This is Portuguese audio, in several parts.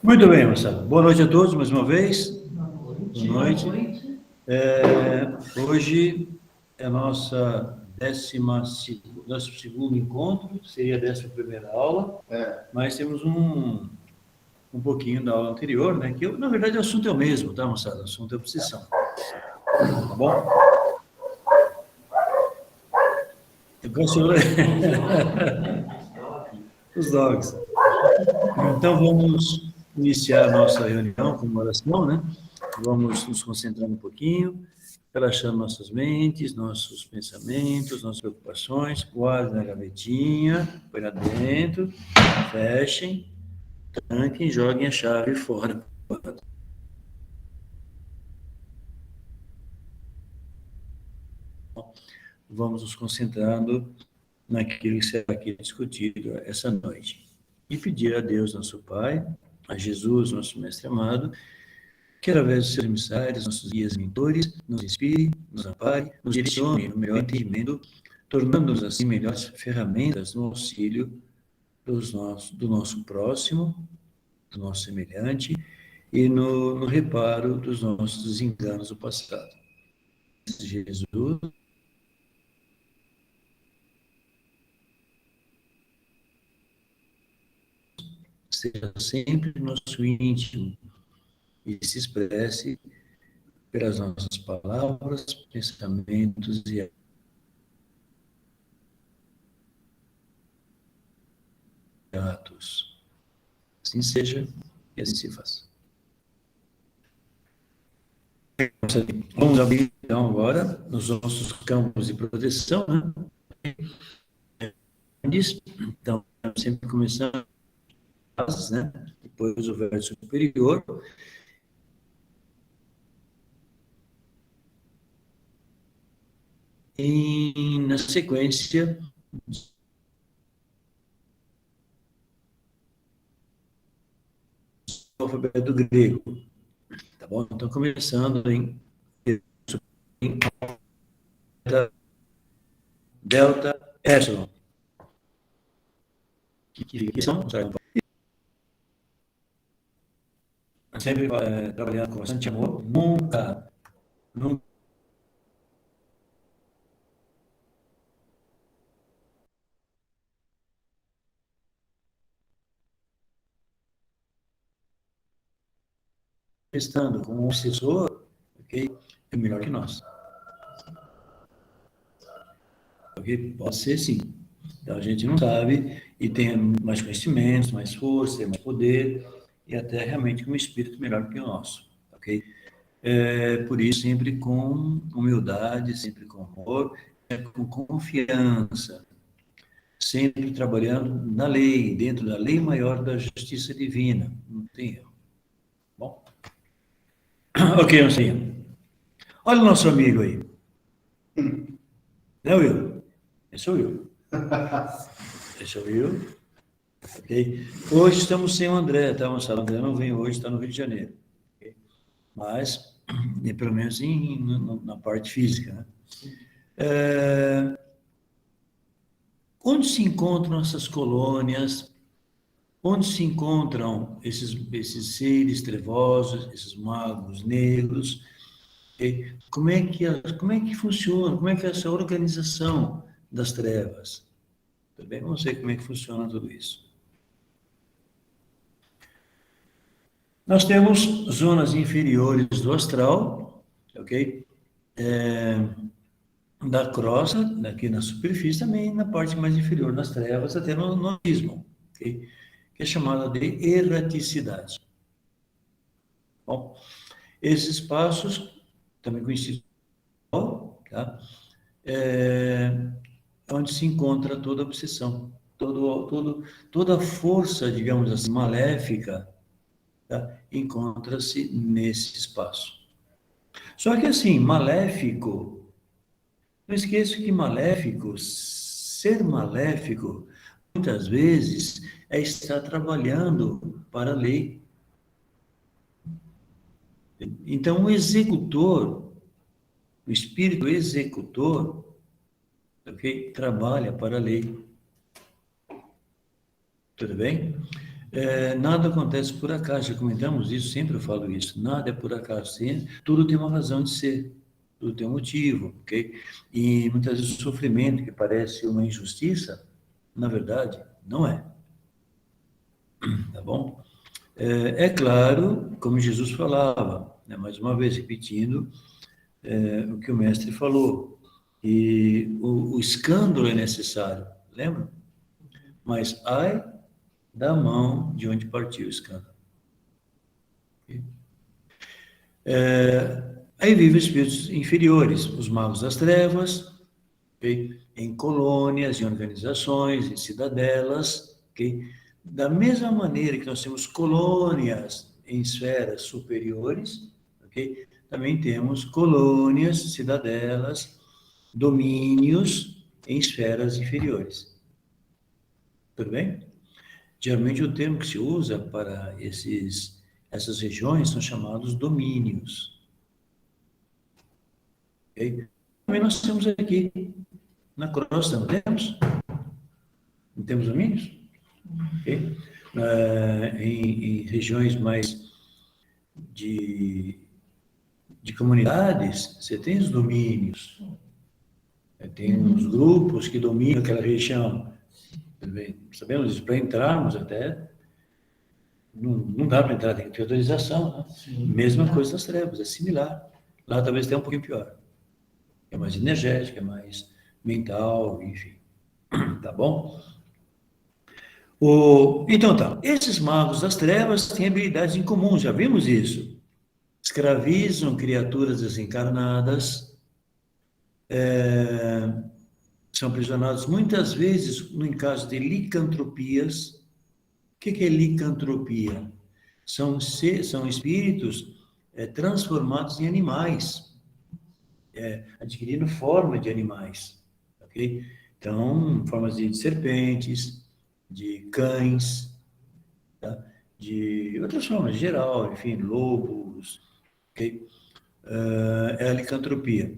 Muito bem, Marcelo. Boa noite a todos, mais uma vez. Boa noite. Hoje é a nosso segundo encontro, seria a 11ª aula, mas temos um pouquinho da aula anterior, né? Que, na verdade, o assunto é o mesmo, tá, Marcelo? O assunto é obsessão. Tá bom? Os dogs. Então, vamos iniciar a nossa reunião com uma oração, né? Vamos nos concentrar um pouquinho, relaxando nossas mentes, nossos pensamentos, nossas preocupações. Guarde na gavetinha, põe lá dentro, fechem, tranquem, joguem a chave fora. Vamos nos concentrando naquilo que será aqui discutido essa noite. E pedir a Deus, nosso Pai, a Jesus, nosso Mestre amado, que através dos seus emissários, nossos guias e mentores, nos inspire, nos ampare, nos direcione no melhor entendimento, tornando-nos assim melhores ferramentas no auxílio do nosso próximo, do nosso semelhante, e no reparo dos nossos enganos do passado. Jesus, seja sempre nosso íntimo e se expresse pelas nossas palavras, pensamentos e atos. Assim seja e assim se faça. Vamos abrir, então, agora, nos nossos campos de proteção, né? Então, sempre começando as, né? Depois o verso superior. E, na sequência, o alfabeto grego. Tá bom? Então, começando em delta, epsilon. Que são, sempre trabalhando com bastante amor, nunca estando com um obsessor, ok? É melhor que nós. Ok? Pode ser sim. Então a gente não sabe e tem mais conhecimentos, mais força, mais poder e até realmente um espírito melhor que o nosso, ok? Por isso, sempre com humildade, sempre com amor, com confiança, sempre trabalhando na lei, dentro da lei maior da justiça divina. Não tem erro. Bom? Ok, Ancinha. Olha o nosso amigo aí. Não, Will? Esse é o Will. Esse é o Will. Ok? Hoje estamos sem o André, tá, moçada? O André não vem hoje, está no Rio de Janeiro. Okay? Mas, pelo menos na parte física, né? Onde se encontram essas colônias? Onde se encontram esses seres trevosos, esses magos negros? Okay? Como é que funciona? Como é que é essa organização das trevas? Também não sei como é que funciona tudo isso. Nós temos zonas inferiores do astral, ok? Da crosta, aqui na superfície, também na parte mais inferior das trevas, até no abismo, ok? Que é chamada de erraticidade. Bom, esses espaços, também conhecidos, tá? É onde se encontra toda a obsessão, toda a força, digamos assim, maléfica, tá? Encontra-se nesse espaço. Só que assim, maléfico, não esqueça que maléfico, ser maléfico, muitas vezes, é estar trabalhando para a lei. Então, o executor, o espírito executor, ok? Trabalha para a lei. Tudo bem? Nada acontece por acaso, já comentamos isso, sempre eu falo isso, nada é por acaso, tudo tem uma razão de ser, tudo tem um motivo, ok? E muitas vezes o sofrimento, que parece uma injustiça, na verdade, não é, tá bom? É claro, como Jesus falava, né, mais uma vez repetindo, o que o mestre falou, e o escândalo é necessário, lembra? Mas ai da mão de onde partiu o escândalo. Aí vivem espíritos inferiores, os magos das trevas, ok? Em colônias, em organizações, em cidadelas, ok? Da mesma maneira que nós temos colônias em esferas superiores, ok? Também temos colônias, cidadelas, domínios em esferas inferiores. Tudo bem? Geralmente o termo que se usa para essas regiões são chamados domínios. Okay? Também nós temos aqui na crosta, não temos? Não temos domínios? Okay? Em regiões mais de, de comunidades, você tem os domínios. Tem os grupos que dominam aquela região. Sabemos isso, para entrarmos até, não dá para entrar, tem que ter autorização. Né? Mesma coisa das trevas, é similar. Lá talvez tenha um pouquinho pior. É mais energética, é mais mental, enfim. Tá bom? Então tá, esses magos das trevas têm habilidades em comum, já vimos isso. Escravizam criaturas desencarnadas, são aprisionados muitas vezes em caso de licantropias. O que é licantropia? São espíritos transformados em animais, adquirindo forma de animais, ok? Então, formas de serpentes, de cães, tá? De outras formas, em geral, enfim, lobos, ok? É a licantropia.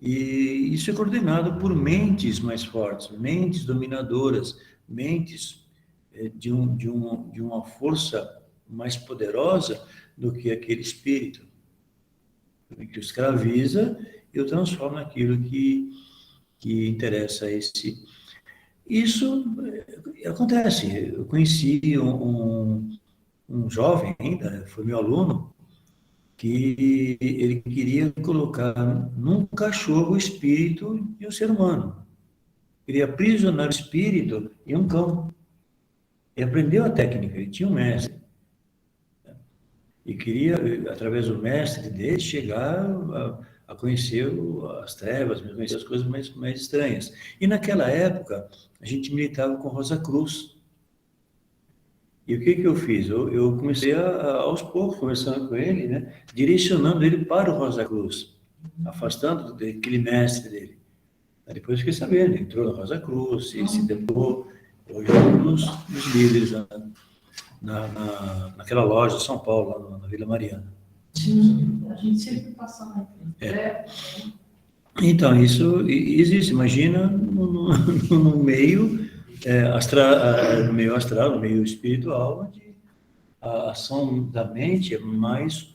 E isso é coordenado por mentes mais fortes, mentes dominadoras, mentes de uma força mais poderosa do que aquele espírito, que o escraviza e o transforma naquilo que interessa a esse. Isso acontece. Eu conheci um jovem ainda, foi meu aluno, que ele queria colocar num cachorro o espírito de um ser humano. Queria aprisionar o espírito em um cão. Ele aprendeu a técnica, ele tinha um mestre. E queria, através do mestre dele, chegar a conhecer as trevas, conhecer as coisas mais estranhas. E naquela época, a gente militava com Rosa Cruz. E o que eu fiz? Eu comecei aos poucos, conversando com ele, né, direcionando ele para o Rosa Cruz, afastando daquele mestre dele. Aí depois fiquei sabendo, ele entrou na Rosa Cruz, se depois, hoje é um dos líderes naquela loja de São Paulo, lá na Vila Mariana. Sim, a gente sempre passa lá. Então, isso existe. Imagina no meio astral, no meio astral, no meio espiritual, onde a ação da mente é mais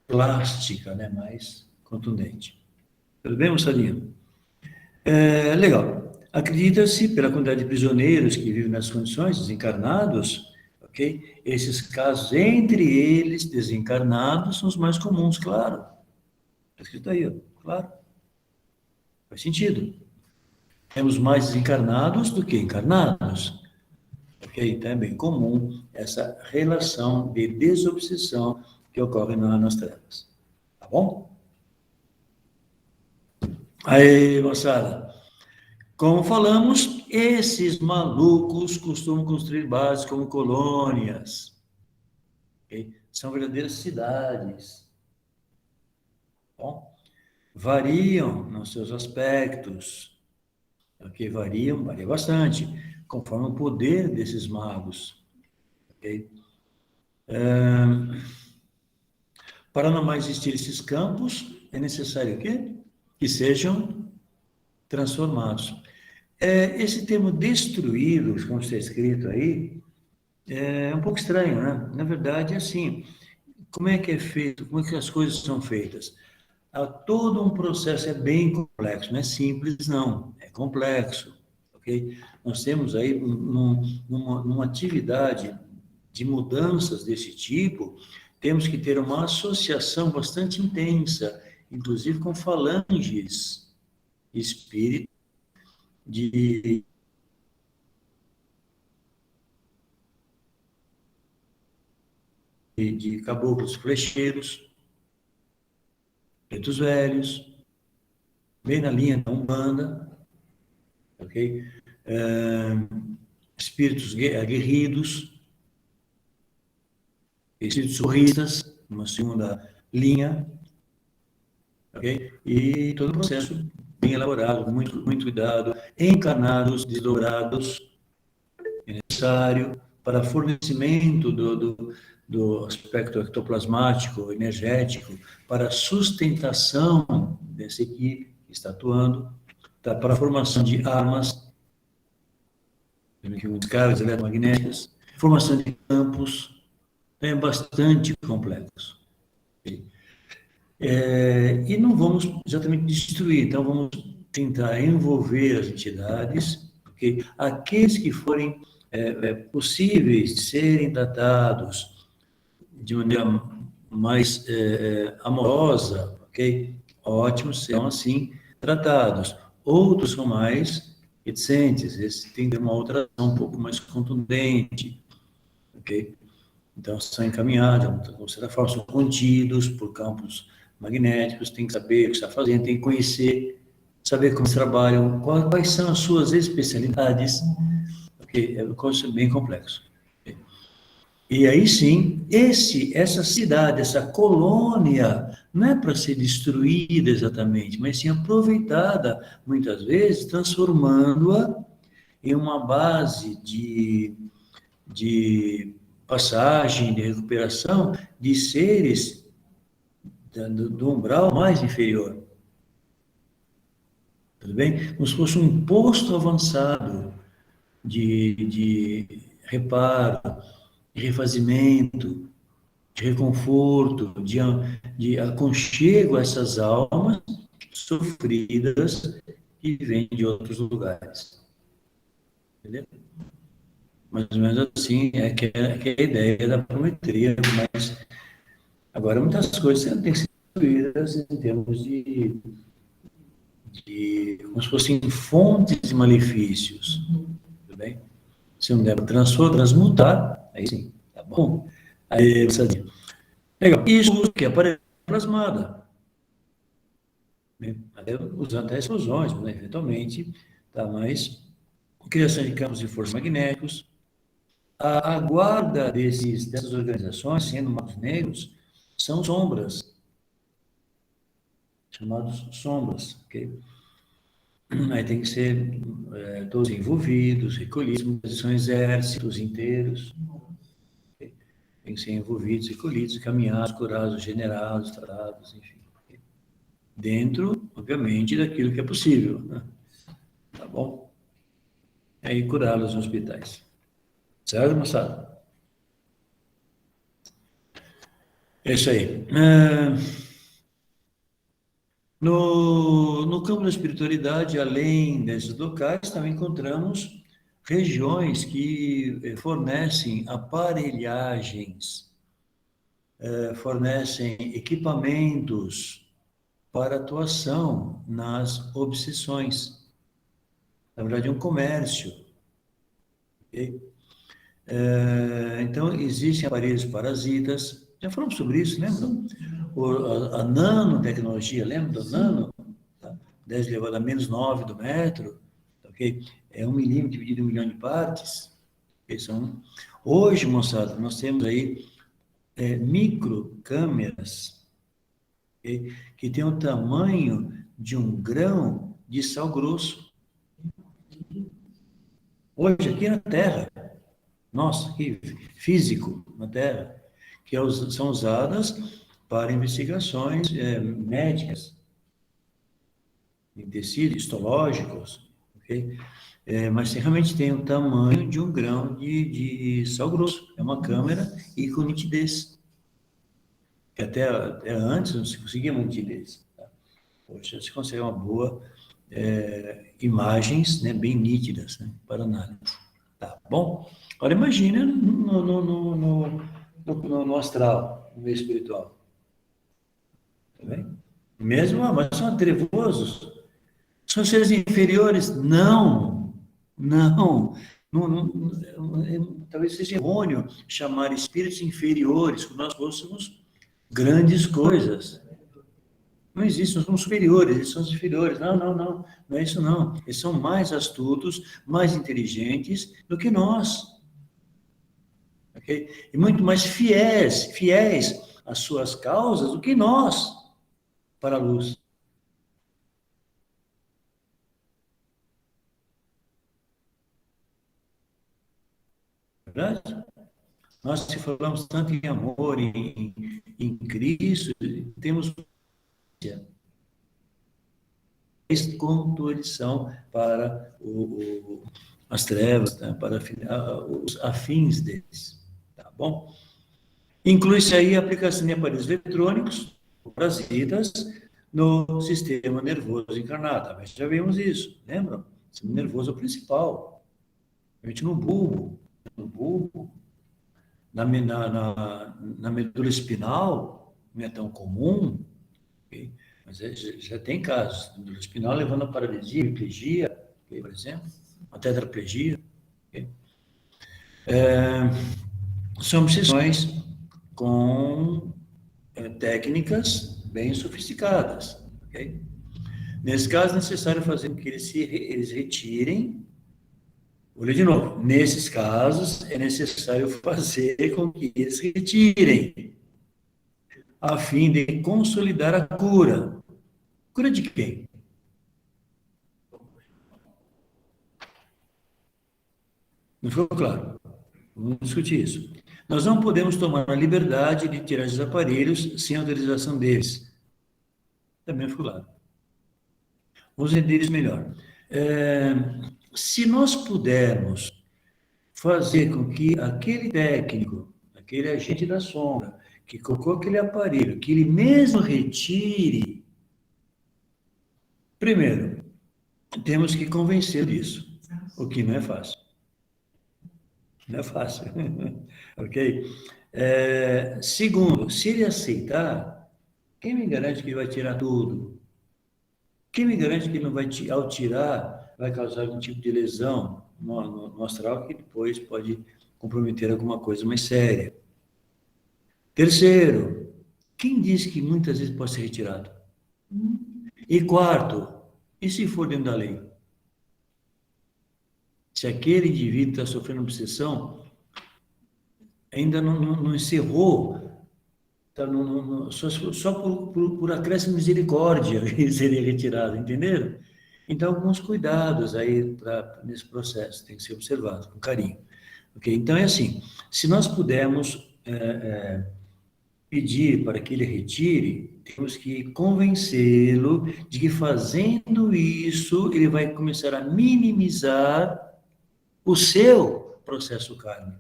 plástica, né? Mais contundente. Tudo bem, moçadinha? Legal. Acredita-se, pela quantidade de prisioneiros que vivem nessas condições, desencarnados, ok? Esses casos, entre eles, desencarnados, são os mais comuns, claro. Está escrito aí, ó, claro. Faz sentido. Temos mais desencarnados do que encarnados. Ok? Então é bem comum essa relação de desobsessão que ocorre nas trevas. Tá bom? Aí, moçada. Como falamos, esses malucos costumam construir bases como colônias. Okay? São verdadeiras cidades. Bom? Variam nos seus aspectos. Ok? Varia bastante, conforme o poder desses magos. Ok? Para não mais existir esses campos, é necessário o quê? Que sejam transformados. Esse termo destruídos, como está escrito aí, É um pouco estranho, né? Na verdade, assim, como é que é feito, como é que as coisas são feitas? Há todo um processo, é bem complexo, não é simples, não, é complexo, ok? Nós temos aí, numa atividade de mudanças desse tipo, temos que ter uma associação bastante intensa, inclusive com falanges espíritas de, de caboclos flecheiros, pretos velhos, bem na linha da Umbanda, ok? Espíritos aguerridos, espíritos sorristas, uma segunda linha, ok? E todo o processo bem elaborado, com muito cuidado, encarnados, desdobrados, é necessário para fornecimento do aspecto ectoplasmático, energético, para a sustentação dessa equipe que está atuando, tá? Para a formação de armas, descargas eletromagnéticas, formação de campos, é bastante complexo. E não vamos exatamente destruir, então vamos tentar envolver as entidades, porque aqueles que forem possíveis de serem tratados de maneira mais amorosa, ok? Ótimos, serão assim tratados. Outros são mais reticentes, esses têm uma outra ação um pouco mais contundente, ok? Então, são encaminhados, de certa forma, são contidos por campos magnéticos, tem que saber o que está fazendo, tem que conhecer, saber como eles trabalham, quais são as suas especialidades, porque é um coisa bem complexo. E aí sim, essa cidade, essa colônia, não é para ser destruída exatamente, mas sim aproveitada, muitas vezes, transformando-a em uma base de passagem, de recuperação de seres do umbral mais inferior. Tudo bem? Como se fosse um posto avançado de reparo, de refazimento, de reconforto, de aconchego a essas almas sofridas que vêm de outros lugares. Entendeu? Mais ou menos assim que é a ideia da prometria, mas agora muitas coisas têm que ser construídas em termos como se fossem fontes de malefícios, tudo bem? Se não der para transmutar, aí sim, tá bom? Aí, legal. Isso que é aparelho plasmada, né? Usando até explosões, né? Eventualmente, tá? Mas criação de campos de força magnéticos, a guarda dessas organizações, sendo magos negros, são sombras, chamados sombras, ok? Aí tem que ser todos envolvidos, recolhidos, são exércitos inteiros, ok? Tem que ser envolvidos, recolhidos, caminhados, curados, generados, tratados, enfim. Ok? Dentro, obviamente, daquilo que é possível, né? Tá bom? Aí curá-los nos hospitais. Certo, moçada? É isso aí. No campo da espiritualidade, além desses locais, também encontramos regiões que fornecem aparelhagens, fornecem equipamentos para atuação nas obsessões. Na verdade, é um comércio. Ok? Então, existem aparelhos parasitas. Já falamos sobre isso, lembra? A nanotecnologia, lembra do nano? Tá? 10 elevado a menos 9 do metro, tá, ok? É 1 milímetro dividido em 1 milhão de partes. Hoje, moçada, nós temos aí microcâmeras, ok? Que tem o tamanho de um grão de sal grosso. Hoje, aqui na Terra, nossa, que físico na Terra, que são usadas para investigações médicas, em tecidos histológicos, ok? Mas realmente tem o tamanho de um grão de sal grosso. É uma câmera e com nitidez. Que até antes não se conseguia uma nitidez. Tá? Hoje se consegue uma boa imagens, né, bem nítidas, né, para análise. Tá bom? Agora imagina no astral, no meio espiritual. Tá bem? Mesmo, mas são trevosos. São seres inferiores? Não, não. Talvez seja errôneo chamar espíritos inferiores, quando nós fôssemos grandes coisas. Não existe, nós somos superiores, eles são os inferiores. Não, não, não, não é isso não. Eles são mais astutos, mais inteligentes do que nós. Okay? E muito mais fiéis às suas causas do que nós para a luz. Verdade? Nós, se falamos tanto em amor, em Cristo, temos contribuição para as trevas, né? Para os afins deles. Tá bom? Inclui-se aí a aplicação de aparelhos eletrônicos, parasitas, no sistema nervoso encarnado. Mas já vimos isso, lembram? O sistema nervoso é o principal. A gente no bulbo, na medula espinal, não é tão comum, okay? Mas já tem casos. A medula espinal levando a paralisia, hemiplegia, okay, por exemplo, a tetraplegia. Okay? São obsessões com técnicas bem sofisticadas. Okay? Nesse caso, é necessário fazer com que eles retirem. Vou ler de novo. Nesses casos, é necessário fazer com que eles retirem, a fim de consolidar a cura. Cura de quem? Não ficou claro? Vamos discutir isso. Nós não podemos tomar a liberdade de tirar os aparelhos sem autorização deles. Também ficou claro. Vamos entender isso melhor. Se nós pudermos fazer com que aquele técnico, aquele agente da sombra, que colocou aquele aparelho, que ele mesmo retire, primeiro, temos que convencer disso, o que não é fácil. Não é fácil, ok? Segundo, se ele aceitar, quem me garante que ele vai tirar tudo? Quem me garante que ele não vai, ao tirar, vai causar algum tipo de lesão no astral que depois pode comprometer alguma coisa mais séria? Terceiro, quem diz que muitas vezes pode ser retirado? E quarto, e se for dentro da lei? Se aquele indivíduo está sofrendo obsessão, ainda não encerrou, tá só por acréscimo de misericórdia ele seria retirado, entenderam? Então, alguns cuidados aí nesse processo, tem que ser observado com carinho. Okay? Então, é assim, se nós pudermos pedir para que ele retire, temos que convencê-lo de que fazendo isso, ele vai começar a minimizar o seu processo kármico.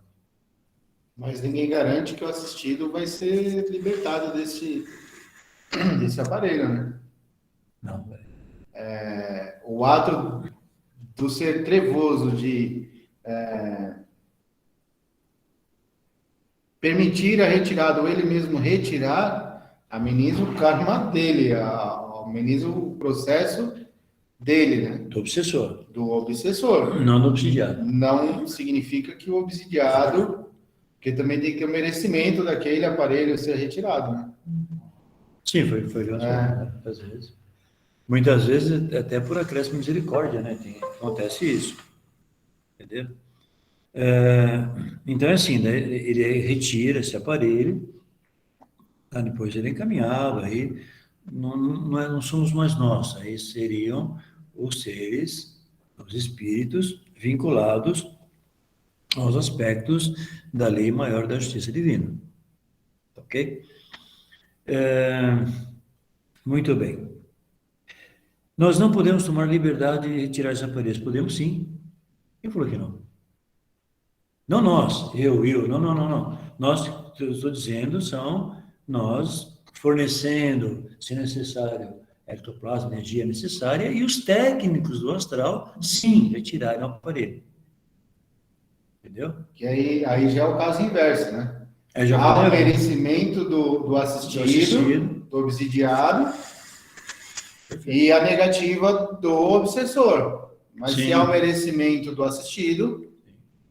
Mas ninguém garante que o assistido vai ser libertado desse aparelho, né? Não. O ato do ser trevoso de permitir a retirada ou ele mesmo retirar, ameniza o karma dele, ameniza o processo dele, né? Do obsessor. Do obsessor. Não do obsidiado. Não significa que o obsidiado, porque também tem que ter o merecimento daquele aparelho ser retirado, né? Sim, foi muitas vezes. Muitas vezes até por acréscimo de misericórdia, né? Acontece isso. Entendeu? Então, é assim, né? Ele retira esse aparelho, tá? Depois ele é encaminhado, aí não somos mais nós, aí seriam os seres, os espíritos vinculados aos aspectos da lei maior da justiça divina. Ok? Muito bem. Nós não podemos tomar liberdade de retirar os aparelhos. Podemos sim. Quem falou que não? Não nós, não. Nós, eu estou dizendo, são nós fornecendo, se necessário, ectoplasma, energia necessária, e os técnicos do astral, sim, retirarem o aparelho. Entendeu? Que aí já é o caso inverso, né? Aí já Há foi o legal. merecimento do assistido, do obsidiado, e a negativa do obsessor. Mas se há o Sim. merecimento do assistido,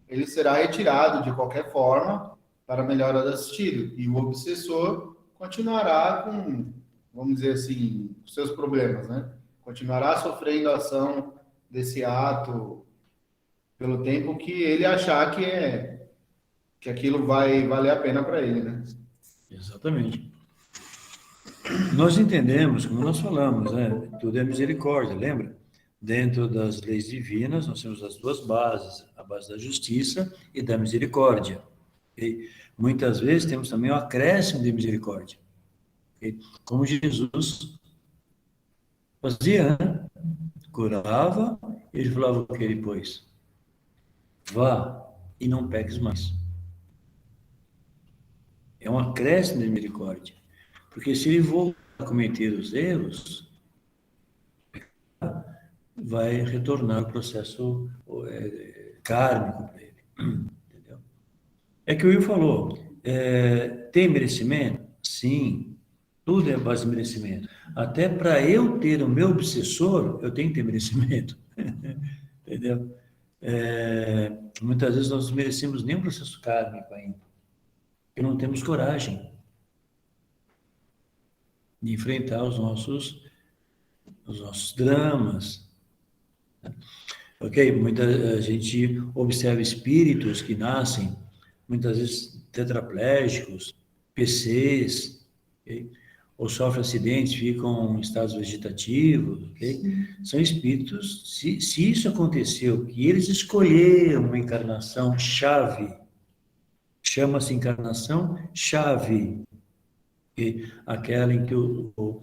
ele será retirado de qualquer forma para a melhora do assistido. E o obsessor continuará com, vamos dizer assim, os seus problemas, né? Continuará sofrendo a ação desse ato pelo tempo que ele achar que aquilo vai valer a pena para ele, né? Exatamente. Nós entendemos, como nós falamos, né? Tudo é misericórdia, lembra? Dentro das leis divinas, nós temos as duas bases, a base da justiça e da misericórdia. E muitas vezes temos também o acréscimo de misericórdia. E como Jesus fazia, né? Curava, ele falava o que depois? Vá e não peques mais. É um acréscimo de misericórdia. Porque se ele voltar a cometer os erros, vai retornar o processo kármico para ele. Entendeu? É que o Will falou, tem merecimento? Sim, tudo é base de merecimento. Até para eu ter o meu obsessor, eu tenho que ter merecimento. Entendeu? Muitas vezes nós não merecemos nem um processo kármico ainda, porque não temos coragem de enfrentar os nossos dramas. Ok? Muita gente observa espíritos que nascem, muitas vezes tetraplégicos, PCs, ok? Ou sofrem acidentes, ficam em estados vegetativos, ok? São espíritos, se isso aconteceu, que eles escolheram uma encarnação chave, chama-se encarnação chave, ok? Aquela em que o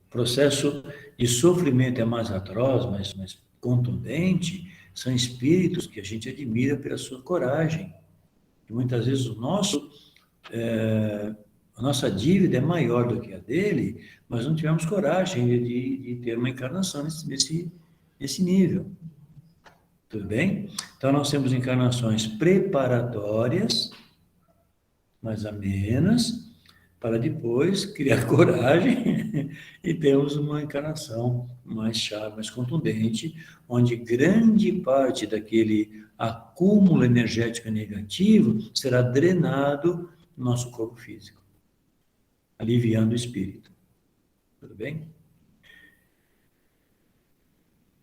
processo de sofrimento é mais atroz, mais contundente, são espíritos que a gente admira pela sua coragem. E muitas vezes a nossa dívida é maior do que a dele, mas não tivemos coragem de ter uma encarnação nesse nível. Tudo bem? Então, nós temos encarnações preparatórias, mais amenas, para depois criar coragem e termos uma encarnação mais chave, mais contundente, onde grande parte daquele acúmulo energético negativo será drenado no nosso corpo físico, aliviando o espírito. Tudo bem?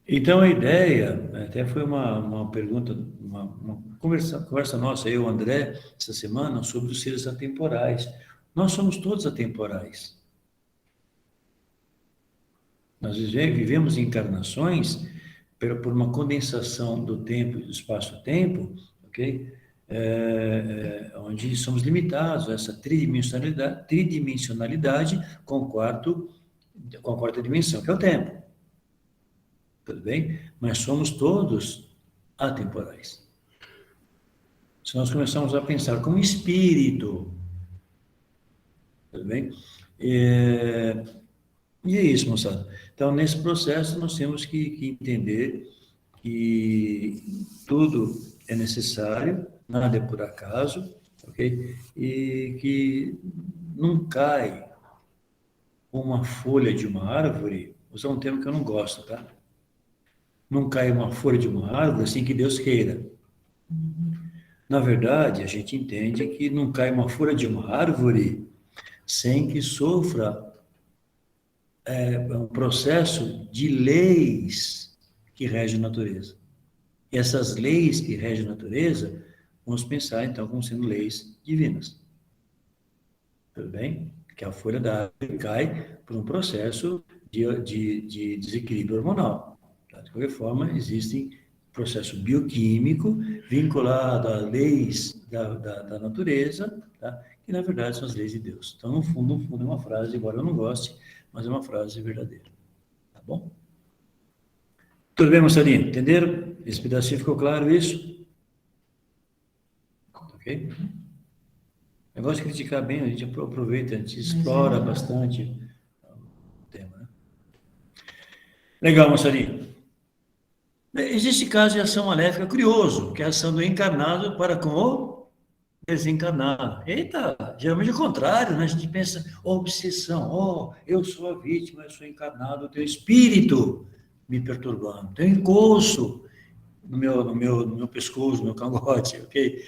Então, a ideia, até foi uma pergunta, uma conversa nossa, eu e o André, essa semana, sobre os seres atemporais. Nós somos todos atemporais. Nós vivemos encarnações por uma condensação do tempo e do espaço-tempo, ok? Onde somos limitados a essa tridimensionalidade com a quarta dimensão, que é o tempo. Tudo bem? Mas somos todos atemporais. Se nós começarmos a pensar como espírito, tudo bem? E é isso, moçada. Então, nesse processo, nós temos que entender que tudo é necessário, nada é por acaso, ok? E que não cai uma folha de uma árvore, vou usar um termo que eu não gosto, tá? Não cai uma folha de uma árvore assim que Deus queira. Na verdade, a gente entende que não cai uma folha de uma árvore sem que sofra um processo de leis que regem a natureza. E essas leis que regem a natureza, vamos pensar então como sendo leis divinas. Tudo bem? Que a folha da árvore cai por um processo de desequilíbrio hormonal. Tá? De qualquer forma, existe processo bioquímico vinculado a leis da natureza, tá? Que na verdade são as leis de Deus. Então, no fundo, é uma frase, embora eu não goste, mas é uma frase verdadeira. Tá bom? Tudo bem, moçadinha? Entenderam? Esse pedacinho ficou claro, isso? Ok? O negócio de criticar bem, a gente aproveita, a gente explora bastante o tema, né? Legal, moçadinha. Existe caso de ação maléfica curioso, que é a ação do encarnado para com o desencarnado. Eita, geralmente é o contrário, né? A gente pensa, obsessão, eu sou a vítima, eu sou encarnado, eu tenho espírito me perturbando, tenho encosto no meu pescoço, no meu cangote, ok?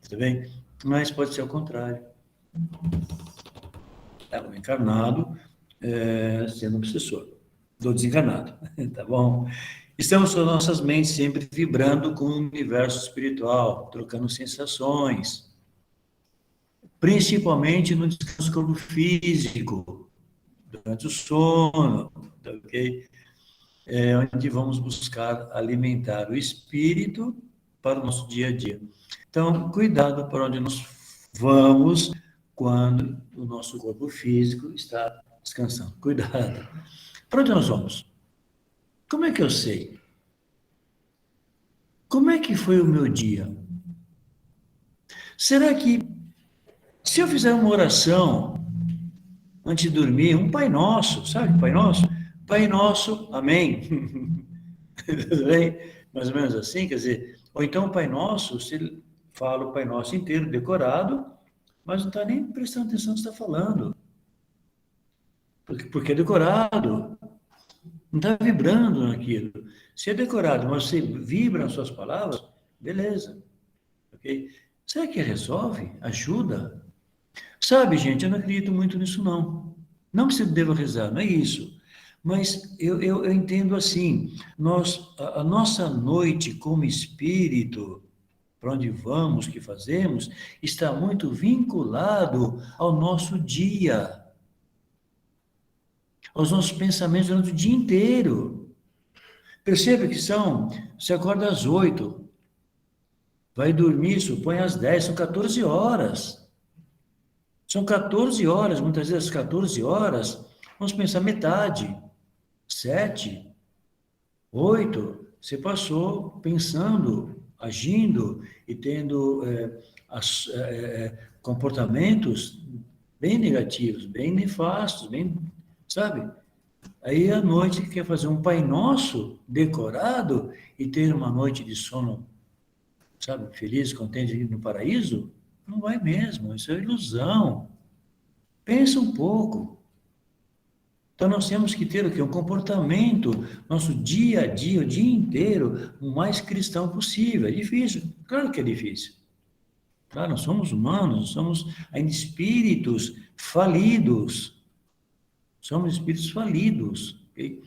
Tudo bem? Mas pode ser o contrário. É o encarnado sendo obsessor do desencarnado, tá bom? Estamos com nossas mentes sempre vibrando com o universo espiritual, trocando sensações, principalmente no descanso corpo físico, durante o sono, tá ok? Onde vamos buscar alimentar o espírito para o nosso dia a dia. Então, cuidado para onde nós vamos quando o nosso corpo físico está descansando. Cuidado. Para onde nós vamos? Como é que eu sei? Como é que foi o meu dia? Será que, se eu fizer uma oração antes de dormir, um Pai Nosso, sabe Pai Nosso? Pai Nosso, amém. Tudo bem? Mais ou menos assim, quer dizer, ou então o Pai Nosso, se ele fala o Pai Nosso inteiro, decorado, mas não está nem prestando atenção no que está falando. Porque é decorado, não está vibrando naquilo. Se é decorado, mas você vibra nas suas palavras, beleza. Ok? Será que resolve? Ajuda? Sabe, gente, eu não acredito muito nisso, não. Não que você deva rezar, não é isso. Mas eu entendo assim, a nossa noite como espírito, para onde vamos, o que fazemos, está muito vinculado ao nosso dia, aos nossos pensamentos durante o dia inteiro. Perceba que você acorda às 8, vai dormir, supõe às 10, são 14 horas. São 14 horas, muitas vezes 14 horas, vamos pensar metade, 7, 8, você passou pensando, agindo e tendo comportamentos bem negativos, bem nefastos, bem, sabe? Aí à noite quer fazer um Pai Nosso decorado e ter uma noite de sono, sabe, feliz, contente no paraíso? Não vai mesmo, isso é ilusão. Pensa um pouco. Então nós temos que ter o quê? Um comportamento, nosso dia a dia, o dia inteiro, o mais cristão possível. É difícil, claro que é difícil. Claro, nós somos humanos, nós somos ainda espíritos falidos. Somos espíritos falidos, ok?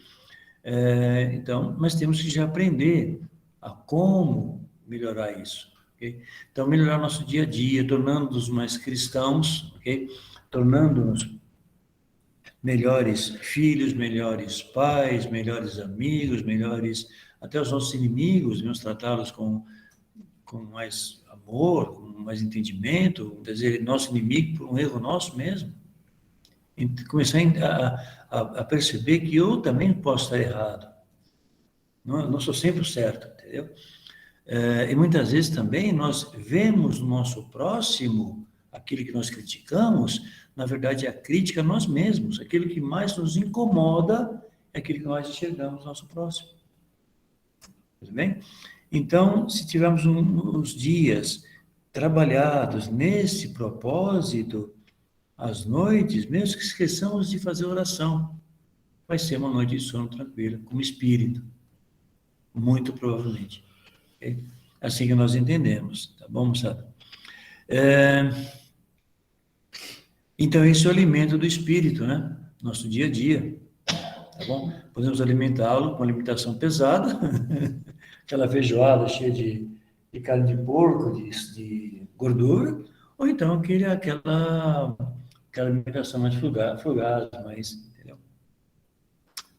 Então, mas temos que já aprender a como melhorar isso, ok? Então, melhorar nosso dia a dia, tornando-nos mais cristãos, ok? Tornando-nos melhores filhos, melhores pais, melhores amigos, melhores, até os nossos inimigos, devemos tratá-los com mais amor, com mais entendimento, quer dizer, nosso inimigo por um erro nosso mesmo. Começar a perceber que eu também posso estar errado. Não sou sempre o certo, entendeu? E muitas vezes também nós vemos no nosso próximo aquilo que nós criticamos, na verdade, é a crítica a nós mesmos. Aquilo que mais nos incomoda é aquilo que nós enxergamos no nosso próximo. Tudo bem? Então, se tivermos uns dias trabalhados nesse propósito, às noites, mesmo que esqueçamos de fazer oração, vai ser uma noite de sono tranquila, como espírito. Muito provavelmente. Okay? Assim que nós entendemos, tá bom, moçada? Então, esse é o alimento do espírito, né? Nosso dia a dia, tá bom? Podemos alimentá-lo com alimentação pesada, aquela feijoada cheia de carne de porco, de gordura, ou então aquela alimentação mais fugaz, mais, entendeu?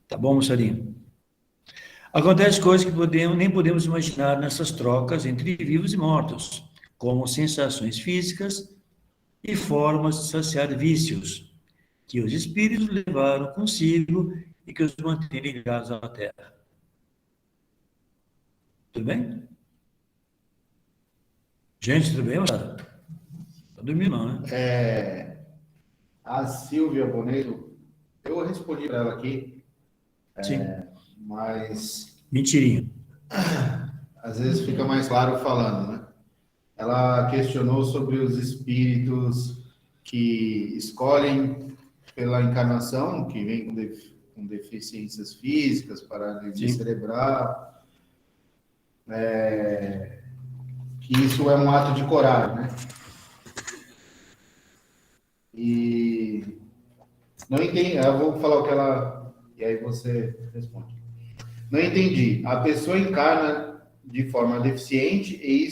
Tá bom, moçadinha? Acontece coisas que nem podemos imaginar nessas trocas entre vivos e mortos, como sensações físicas e formas de saciar vícios, que os espíritos levaram consigo e que os mantêm ligados à Terra. Tudo bem? Gente, tudo bem, moçada? Tá dormindo, não, né? A Silvia Boneto, eu respondi para ela aqui, Sim. mas Mentirinha. às vezes fica mais claro falando, né? Ela questionou sobre os espíritos que escolhem pela encarnação, que vem com deficiências físicas, paralisia Sim. cerebral, que isso é um ato de coragem, né? E não entendi, eu vou falar o que ela, e aí você responde. Não entendi. A pessoa encarna de forma deficiente e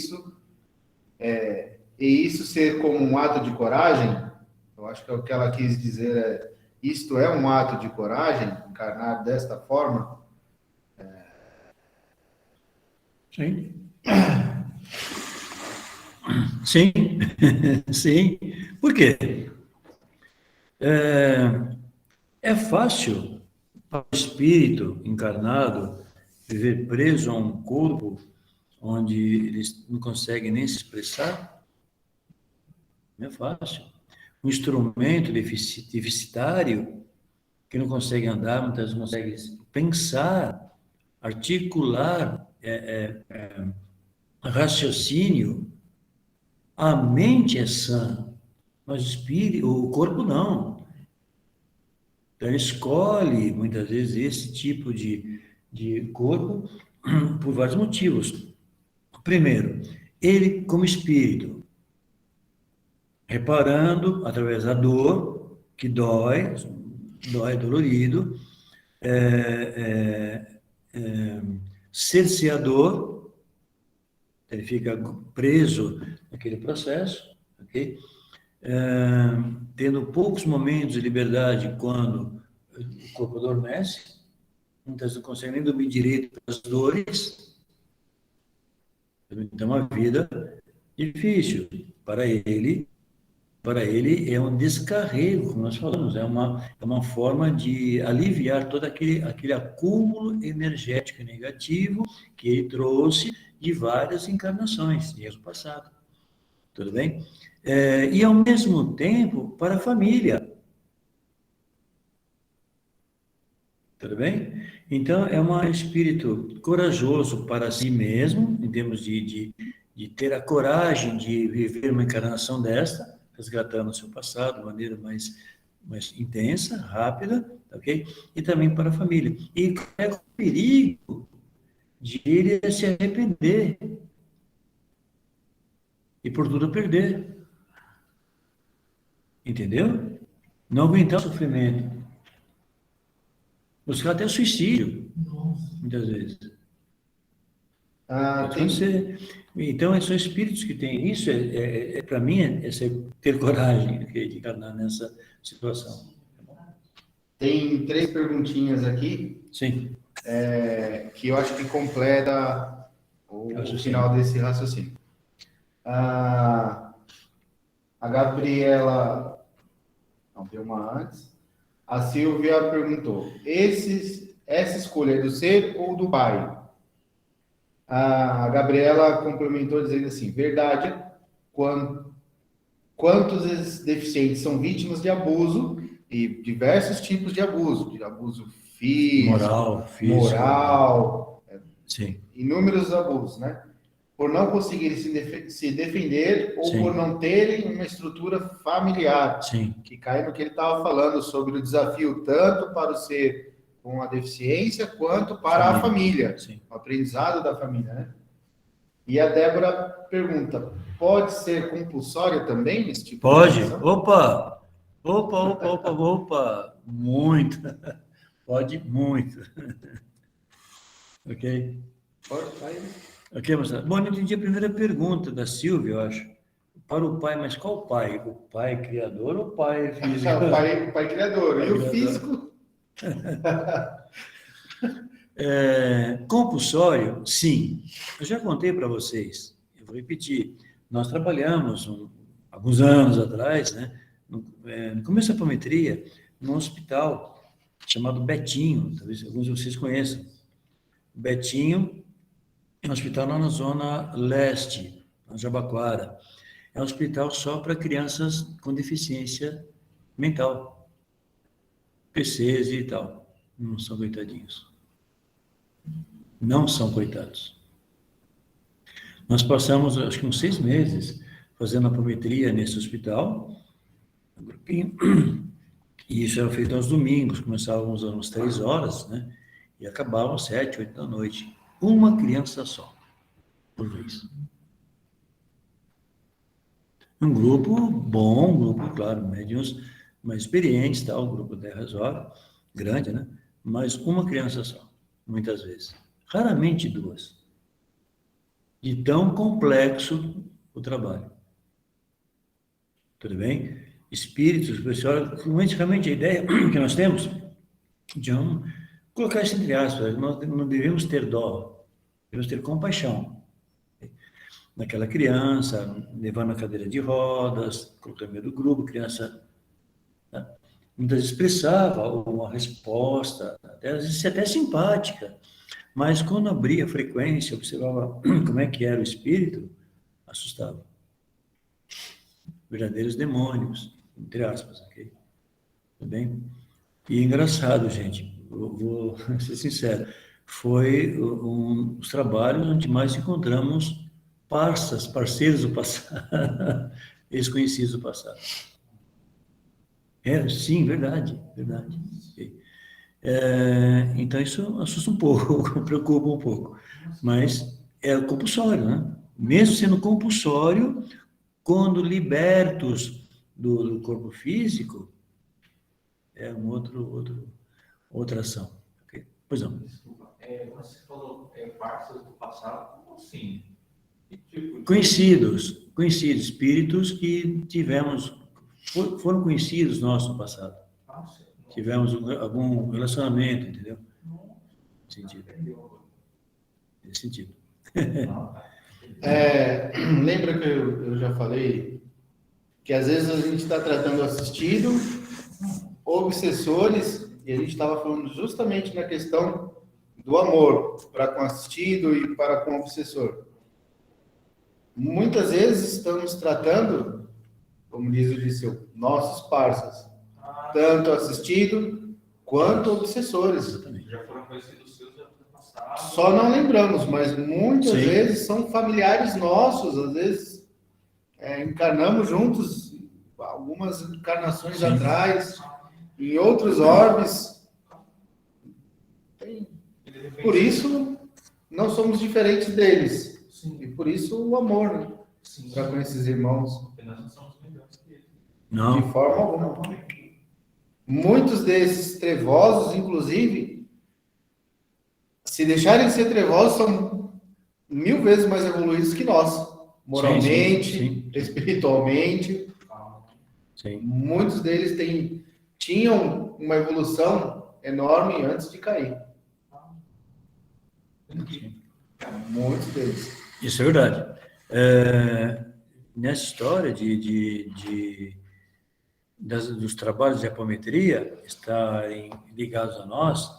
isso ser como um ato de coragem? Eu acho que o que ela quis dizer é: isto é um ato de coragem, encarnar desta forma? Sim. Sim. Sim. Por quê? É fácil para o espírito encarnado viver preso a um corpo onde ele não consegue nem se expressar? Não é fácil. Um instrumento deficitário que não consegue andar, muitas vezes não consegue pensar, articular, raciocínio. A mente é sã, mas o corpo não. Então, ele escolhe, muitas vezes, esse tipo de corpo por vários motivos. Primeiro, ele, como espírito, reparando através da dor, que dói, dolorido, é, cerceador, ele fica preso naquele processo, ok? Tendo poucos momentos de liberdade quando o corpo adormece, muitas vezes não consegue nem dormir direito pelas dores, então é uma vida difícil para ele. Para ele é um descarrego, como nós falamos, é uma forma de aliviar todo aquele acúmulo energético negativo que ele trouxe de várias encarnações, de erro passado. Tudo bem? E, ao mesmo tempo, para a família. Tudo bem? Então, é um espírito corajoso para si mesmo, em termos de ter a coragem de viver uma encarnação desta, resgatando o seu passado de maneira mais intensa, rápida, ok? E também para a família. E é o perigo de ele se arrepender e, por tudo, perder. Entendeu? Não aguentar o sofrimento. Buscar até suicídio, muitas vezes. Pode acontecer. Então, são espíritos que têm isso. Para mim, ter coragem de encarnar nessa situação. Tem 3 perguntinhas aqui, Sim. que eu acho que completa o final desse raciocínio. A Gabriela, não, tem uma antes. A Silvia perguntou: essa escolha é do ser ou do pai? A Gabriela complementou dizendo assim: verdade, quantos deficientes são vítimas de abuso e diversos tipos de abuso físico, moral, Sim. inúmeros abusos, né? Por não conseguirem se defender ou Sim. por não terem uma estrutura familiar, Sim. que cai no que ele estava falando sobre o desafio tanto para o ser com a deficiência quanto para a família, Sim. o aprendizado da família, né? E a Débora pergunta: pode ser compulsória também esse tipo Pode. de ação? Opa. Muito. Pode muito. Ok? Pode, vai. Ok, moçada. Bom, eu não entendi a primeira pergunta da Silvia, eu acho. Para o pai, mas qual pai? O pai criador ou o pai físico? O pai criador. E o físico? Compulsório, sim. Eu já contei para vocês, eu vou repetir. Nós trabalhamos alguns anos atrás, né, no começo da apometria, num hospital chamado Betinho, talvez alguns de vocês conheçam. Betinho é um hospital lá na Zona Leste, na Jabaquara. É um hospital só para crianças com deficiência mental, PCs e tal. Não são coitadinhos. Não são coitados. Nós passamos, acho que uns 6 meses, fazendo apometria nesse hospital, um grupinho, e isso era feito aos domingos, começávamos às 3 horas, né? E acabavam às 7, 8 da noite. Uma criança só, por vez. Um grupo bom, um grupo, claro, médiuns mais experientes, tal, um grupo da Resolve, grande, né? Mas uma criança só, muitas vezes. Raramente 2. De tão complexo o trabalho. Tudo bem? Espíritos, pessoal, realmente a ideia que nós temos de colocar isso entre aspas, nós não devemos ter dó, devemos ter compaixão naquela criança, levando na cadeira de rodas, colocando no meio do grupo, criança, né? Muitas vezes expressava uma resposta, às vezes até simpática, mas quando abria a frequência, observava como é que era o espírito, assustava. Verdadeiros demônios, entre aspas, ok? Tudo bem? E engraçado, gente, vou ser sincero, foi um dos trabalhos onde mais encontramos parceiros do passado, desconhecidos do passado. Sim, verdade, verdade. Então, isso assusta um pouco, preocupa um pouco. Mas é compulsório, né? Mesmo sendo compulsório, quando libertos do corpo físico, é outra ação. Okay? Pois não. Desculpa, você falou parças do passado, como assim? Que tipo de... Conhecidos, espíritos que foram conhecidos nossos no passado. Tivemos algum relacionamento, entendeu? Nesse sentido. Lembra que eu já falei que às vezes a gente está tratando assistido, obsessores, e a gente estava falando justamente na questão do amor para com assistido e para com obsessor. Muitas vezes estamos tratando, como diz o Disseu, nossos parceiros, tanto assistido quanto obsessores. Já foram conhecidos seus já no passado. Só não lembramos, mas muitas Sim. vezes são familiares nossos, às vezes encarnamos juntos algumas encarnações Sim. atrás, em outros orbes. Por isso, não somos diferentes deles. Sim. E por isso o amor, né? Para com esses irmãos. Porque nós não somos melhores que eles. Não. De forma alguma. Muitos desses trevosos, inclusive, se deixarem de ser trevosos, são 1000 vezes mais evoluídos que nós. Moralmente, Sim. espiritualmente. Sim. Muitos deles tinham uma evolução enorme antes de cair. Sim. Muitos deles. Isso é verdade. Nessa história dos trabalhos de apometria estarem ligados a nós,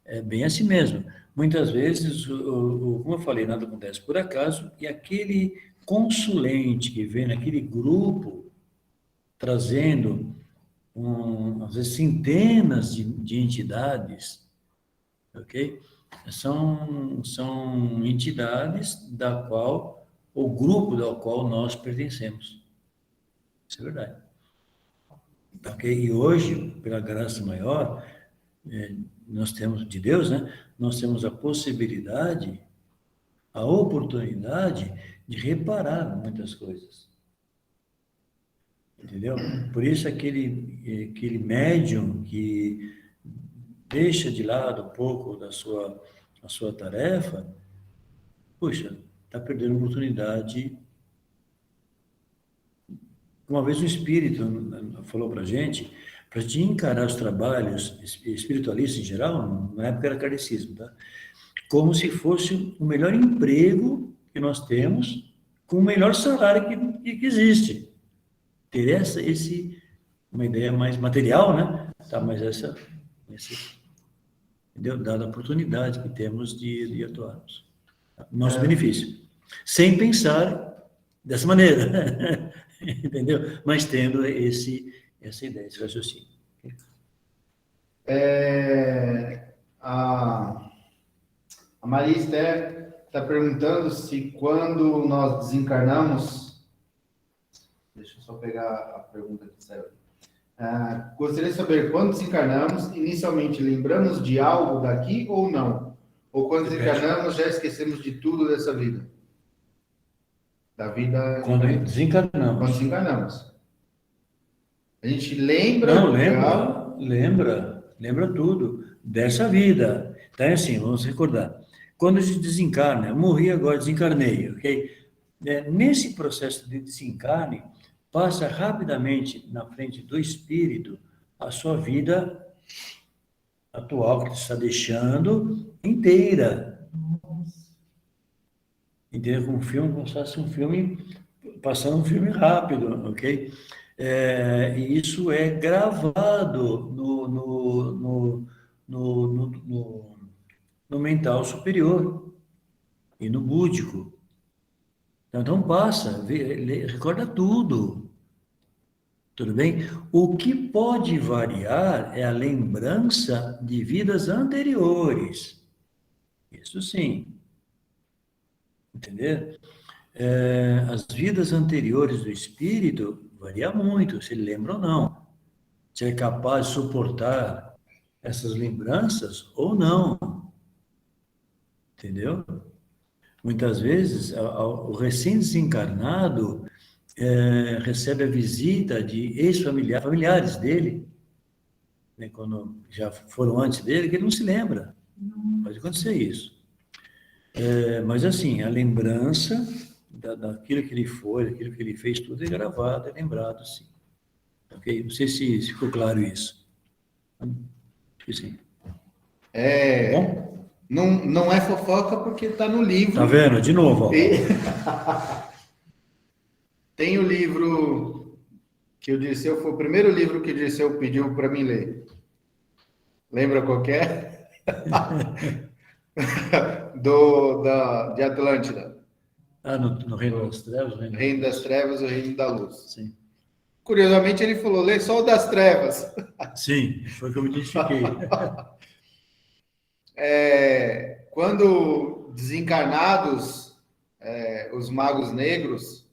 é bem assim mesmo. Muitas vezes, como eu falei, nada acontece por acaso, e aquele consulente que vem naquele grupo, trazendo, às vezes, centenas de entidades, ok? São entidades da qual, o grupo ao qual nós pertencemos. Isso é verdade. Ok? E hoje, pela graça maior, nós temos, de Deus, né? Nós temos a possibilidade, a oportunidade de reparar muitas coisas. Entendeu? Por isso aquele médium que deixa de lado um pouco a sua tarefa, puxa, está perdendo a oportunidade. Uma vez um espírito falou para a gente encarar os trabalhos espiritualistas em geral, na época era kardecismo, tá? Como se fosse o melhor emprego que nós temos, com o melhor salário que existe. Ter uma ideia mais material, né? Tá, mas entendeu? Dada a oportunidade que temos de atuarmos. Nosso benefício. Sem pensar dessa maneira, entendeu? Mas tendo essa ideia, esse raciocínio. A Maria Esther está perguntando se quando nós desencarnamos, deixa eu só pegar a pergunta que saiu. Gostaria de saber, quando desencarnamos, inicialmente lembramos de algo daqui ou não? Ou quando desencarnamos já esquecemos de tudo dessa vida? Da vida... Quando desencarnamos. Quando desencarnamos. A gente lembra... Não, lembra tudo dessa vida. Então é assim, vamos recordar. Quando a gente desencarna, eu morri agora, desencarnei, ok? Nesse processo de desencarne, passa rapidamente na frente do espírito a sua vida atual, que está deixando inteira. Entendeu? Com um filme, como se fosse um filme, passando um filme rápido, ok? E isso é gravado no mental superior e no búdico. Então passa, recorda tudo. Tudo bem? O que pode variar é a lembrança de vidas anteriores. Isso sim. Entendeu? As vidas anteriores do espírito varia muito, se ele lembra ou não. Se é capaz de suportar essas lembranças ou não. Entendeu? Muitas vezes, o recém-desencarnado recebe a visita de familiares dele, né, quando já foram antes dele, que ele não se lembra. Pode acontecer isso. Mas, assim, a lembrança daquilo que ele foi, daquilo que ele fez, tudo é gravado, é lembrado, sim. Ok? Não sei se ficou claro isso. Acho que sim. Bom? Não é fofoca porque está no livro. Tá vendo? De novo, ó. Tem o livro que o Dirceu, foi o primeiro livro que o Dirceu pediu para mim ler. Lembra qual que é? De Atlântida. No Reino das Trevas? Reino das Trevas e o Reino da Luz. Sim. Curiosamente, ele falou, lê só o das Trevas. Sim, foi que eu me identifiquei. Quando desencarnados, os magos negros,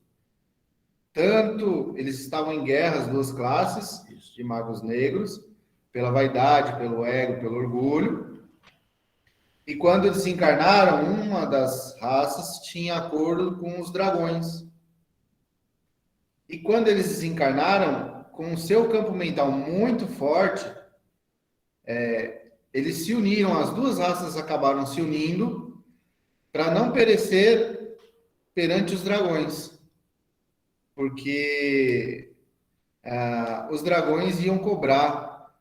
tanto eles estavam em guerra, as duas classes de magos negros, pela vaidade, pelo ego, pelo orgulho. E quando desencarnaram, uma das raças tinha acordo com os dragões. E quando eles desencarnaram, com o seu campo mental muito forte, eles se uniram, as duas raças acabaram se unindo para não perecer perante os dragões. Porque os dragões iam cobrar,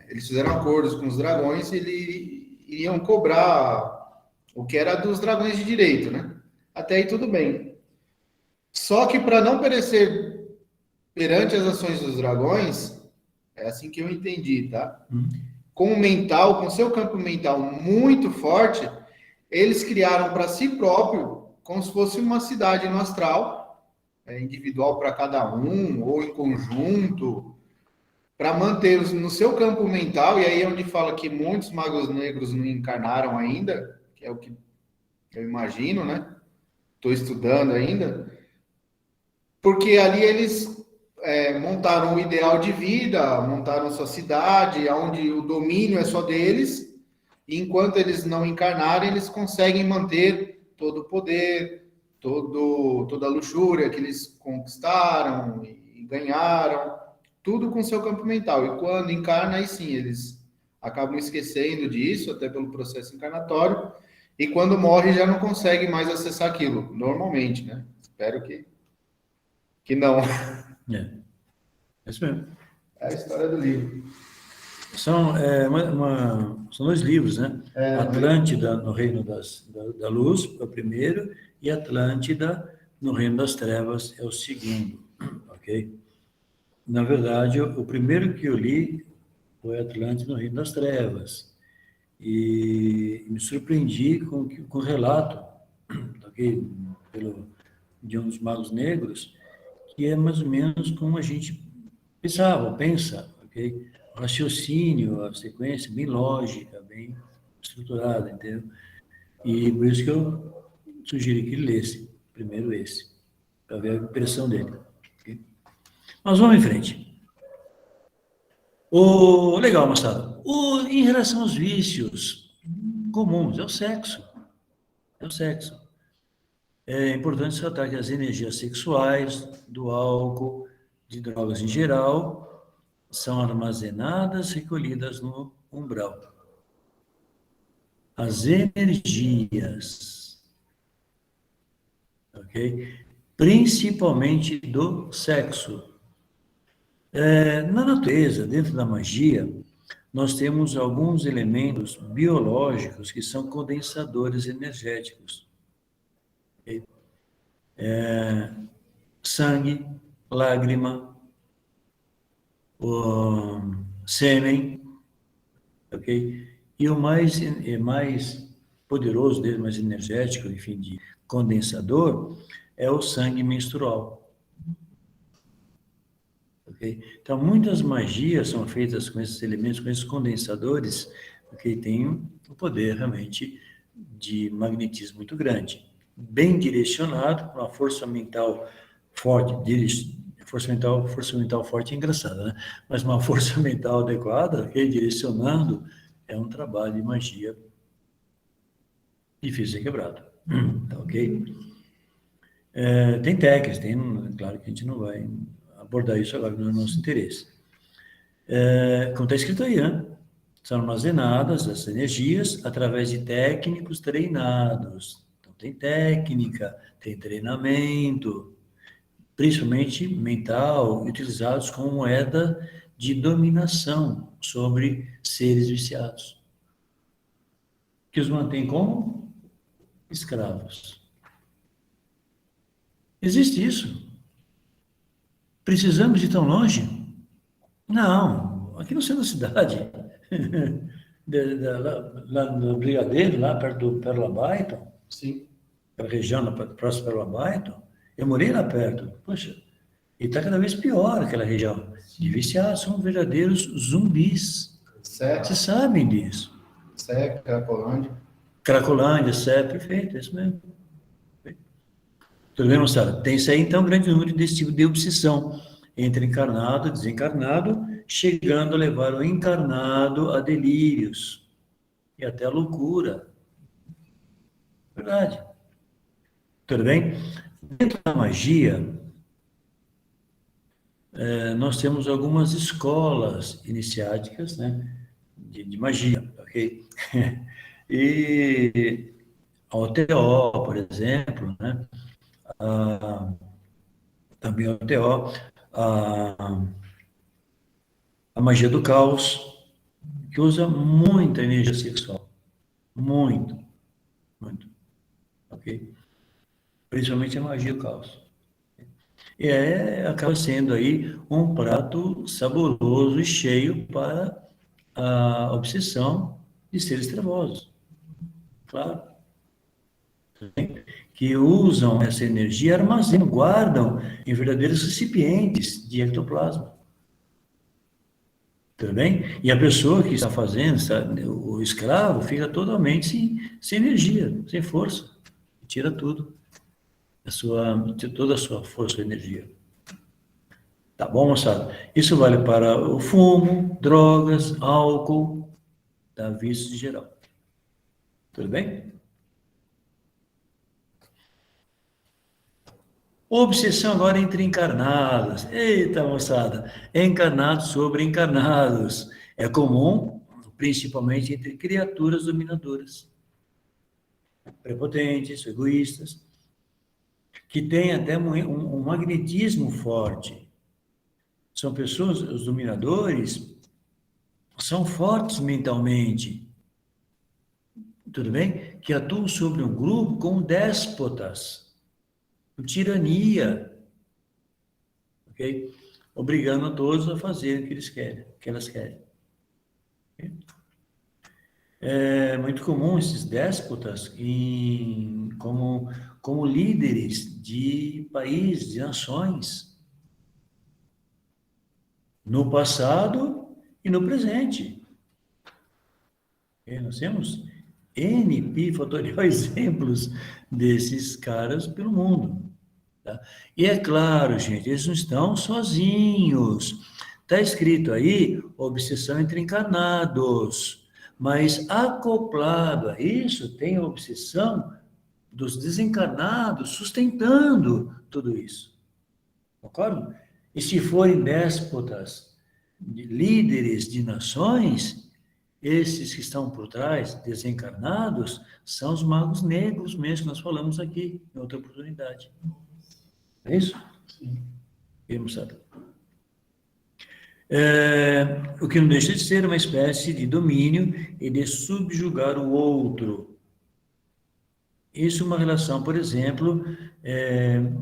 eles fizeram acordos com os dragões e iriam cobrar o que era dos dragões de direito, né? Até aí tudo bem. Só que para não perecer perante as ações dos dragões, é assim que eu entendi, tá? Com o mental, com seu campo mental muito forte, eles criaram para si próprio como se fosse uma cidade no astral, individual para cada um, ou em conjunto, para manter no seu campo mental, e aí é onde fala que muitos magos negros não encarnaram ainda, que é o que eu imagino, né? Estou estudando ainda, porque ali eles montaram o ideal de vida, montaram sua cidade, onde o domínio é só deles, e enquanto eles não encarnarem, eles conseguem manter todo o poder, toda a luxúria que eles conquistaram e ganharam, tudo com seu campo mental. E quando encarna, aí sim, eles acabam esquecendo disso, até pelo processo encarnatório, e quando morre já não consegue mais acessar aquilo, normalmente, né? Espero que não. É isso mesmo. É a história do livro. São dois livros, né? Atlântida no Reino da Luz é o primeiro, e Atlântida no Reino das Trevas é o segundo, ok? Na verdade, o primeiro que eu li foi Atlântida no Reino das Trevas. E me surpreendi com o relato, ok, de um dos magos negros, que é mais ou menos como a gente pensa, ok? O raciocínio, a sequência bem lógica, bem estruturada, entendeu? E por isso que eu sugeri que ele lesse primeiro esse, para ver a impressão dele. Ok? Mas vamos em frente. Legal, moçada. Em relação aos vícios comuns, é o sexo. É o sexo. É importante ressaltar que as energias sexuais, do álcool, de drogas em geral, são armazenadas, recolhidas no umbral. As energias, ok? Principalmente do sexo. Na natureza, dentro da magia, nós temos alguns elementos biológicos que são condensadores energéticos. Okay? Sangue, lágrima, o sêmen, ok? E o mais poderoso deles, mais energético, enfim, de condensador, é o sangue menstrual. Okay? Então, muitas magias são feitas com esses elementos, com esses condensadores, porque tem um poder realmente de magnetismo muito grande. Bem direcionado, uma força mental forte, força mental forte é engraçada, né? Mas uma força mental adequada, okay? Direcionando, é um trabalho de magia difícil de ser quebrado. Tá ok? Tem técnicas, claro que a gente não vai abordar isso agora, não é nosso interesse. Como está escrito aí, né? São armazenadas essas energias através de técnicos treinados. Então, tem técnica, tem treinamento, principalmente mental, utilizados como moeda de dominação sobre seres viciados, que os mantém como escravos. Existe isso? Precisamos ir tão longe? Não, aqui no centro da cidade, lá no Brigadeiro, lá perto do Pérola Byton, Sim. a região próxima do Pérola Byton, eu morei lá perto, poxa, e está cada vez pior aquela região. De viciados, são verdadeiros zumbis. Vocês sabem disso. Cracolândia. Cracolândia, perfeito, é isso mesmo. Tudo bem, moçada? Tem isso aí, então, um grande número desse tipo de obsessão entre encarnado e desencarnado, chegando a levar o encarnado a delírios e até a loucura. Verdade. Tudo bem? Dentro da magia, nós temos algumas escolas iniciáticas, né, de magia, ok? E a OTO, por exemplo, né? Também a OTO, a magia do caos, que usa muita energia sexual. Muito, muito. Ok? Principalmente a magia do caos. E acaba sendo aí um prato saboroso e cheio para a obsessão de seres trevosos. Claro. Que usam essa energia, armazenam, guardam em verdadeiros recipientes de ectoplasma. Tudo bem? E a pessoa que está fazendo, o escravo, fica totalmente sem energia, sem força. Tira tudo, toda a sua força e energia. Tá bom, moçada? Isso vale para o fumo, drogas, álcool, vícios em geral. Tudo bem? Obsessão agora entre encarnados. Eita, moçada! Encarnados sobre encarnados. É comum, principalmente entre criaturas dominadoras, prepotentes, egoístas, que têm até um magnetismo forte. São pessoas, os dominadores, são fortes mentalmente, tudo bem? Que atuam sobre um grupo como déspotas, com tirania, ok? Obrigando a todos a fazer o que eles querem, o que elas querem. Okay? É muito comum esses déspotas como líderes de países, de nações, no passado e no presente. E nós temos fatorial exemplos desses caras pelo mundo. Tá? E é claro, gente, eles não estão sozinhos. Está escrito aí, obsessão entre encarnados. Mas acoplado a isso, tem a obsessão dos desencarnados sustentando tudo isso. Concordo? E se forem déspotas, líderes de nações, esses que estão por trás, desencarnados, são os magos negros mesmo, que nós falamos aqui, em outra oportunidade. É isso? Sim. Queremos saber. O que não deixa de ser uma espécie de domínio e de subjugar o outro. Isso é uma relação, por exemplo,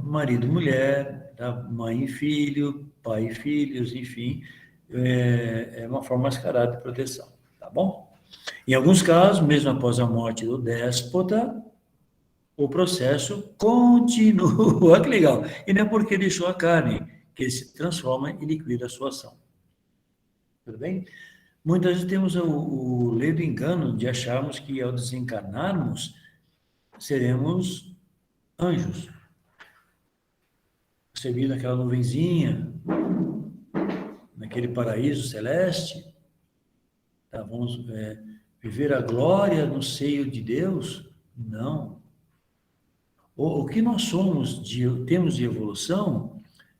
marido e mulher, tá? Mãe e filho, pai e filhos, enfim, é uma forma mascarada de proteção, tá bom? Em alguns casos, mesmo após a morte do déspota, o processo continua. Olha que legal. E não é porque deixou a carne que ele se transforma e liquida a sua ação. Tudo bem? Muitas vezes temos o ledo engano de acharmos que ao desencarnarmos, seremos anjos. Recebido naquela nuvenzinha, naquele paraíso celeste, tá? Vamos viver a glória no seio de Deus? Não. O que nós somos, temos de evolução,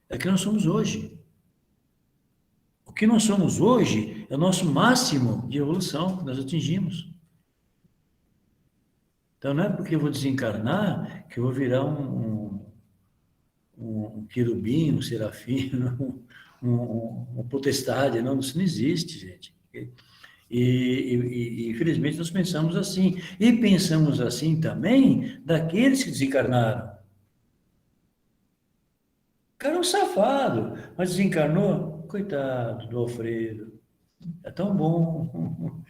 é o que nós somos hoje. O que nós somos hoje é o nosso máximo de evolução que nós atingimos. Então, não é porque eu vou desencarnar que eu vou virar um querubim, um serafim, uma potestade. Não, isso não existe, gente. E, infelizmente, nós pensamos assim. E pensamos assim também daqueles que desencarnaram. O cara é um safado, mas desencarnou. Coitado do Alfredo. É tão bom.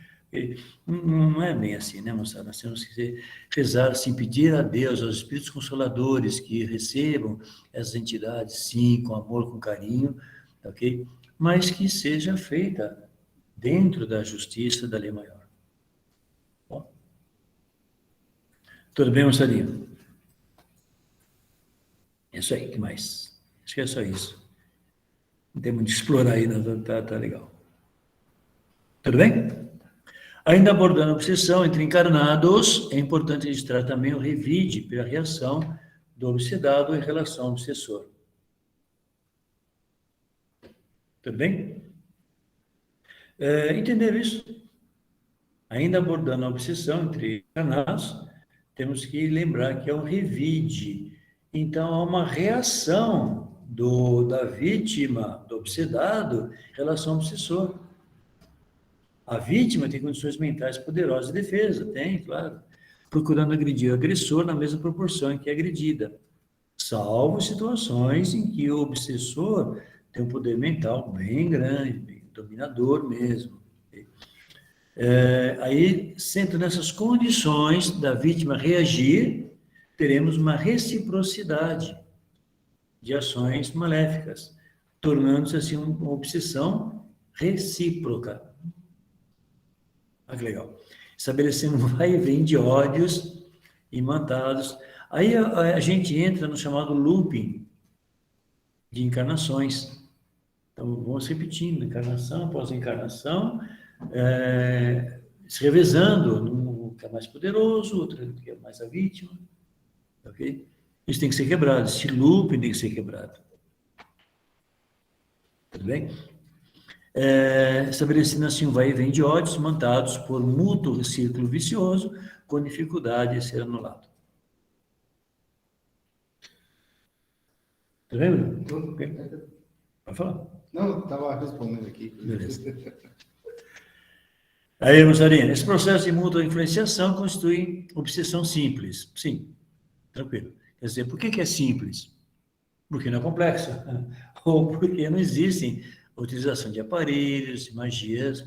Não é bem assim, né, moçada? Nós temos que rezar, assim, pedir a Deus, aos Espíritos Consoladores, que recebam essas entidades, sim, com amor, com carinho, ok? Mas que seja feita dentro da justiça da lei maior. Bom? Tudo bem, moçadinha? É isso aí, o que mais? Acho que é só isso. Não tem muito de explorar aí, não, tá legal. Tudo bem? Ainda abordando a obsessão entre encarnados, é importante registrar também o revide pela reação do obsedado em relação ao obsessor. Tudo bem? Entenderam isso? Ainda abordando a obsessão entre encarnados, temos que lembrar que é um revide. Então, há uma reação da vítima, do obsedado, em relação ao obsessor. A vítima tem condições mentais poderosas de defesa, tem, claro, procurando agredir o agressor na mesma proporção em que é agredida, salvo situações em que o obsessor tem um poder mental bem grande, bem dominador mesmo. Aí, sendo nessas condições da vítima reagir, teremos uma reciprocidade de ações maléficas, tornando-se assim uma obsessão recíproca. Ah, que legal. Estabelecendo um vai e vem de ódios imantados. Aí a gente entra no chamado looping de encarnações. Então, vamos repetindo, encarnação após encarnação, se revezando, um que é mais poderoso, outro que é mais a vítima. Ok? Isso tem que ser quebrado, esse looping tem que ser quebrado. Tudo bem? Estabelecendo assim um vai e vem de ódios mandados por mútuo círculo vicioso, com dificuldade de ser anulado. Tá vendo? Okay. Pode falar. Não, estava respondendo aqui. Beleza. Aí, moçadinha, esse processo de mútua influenciação constitui obsessão simples. Sim, tranquilo. Quer dizer, por que é simples? Porque não é complexa. Ou porque não existem utilização de aparelhos, magias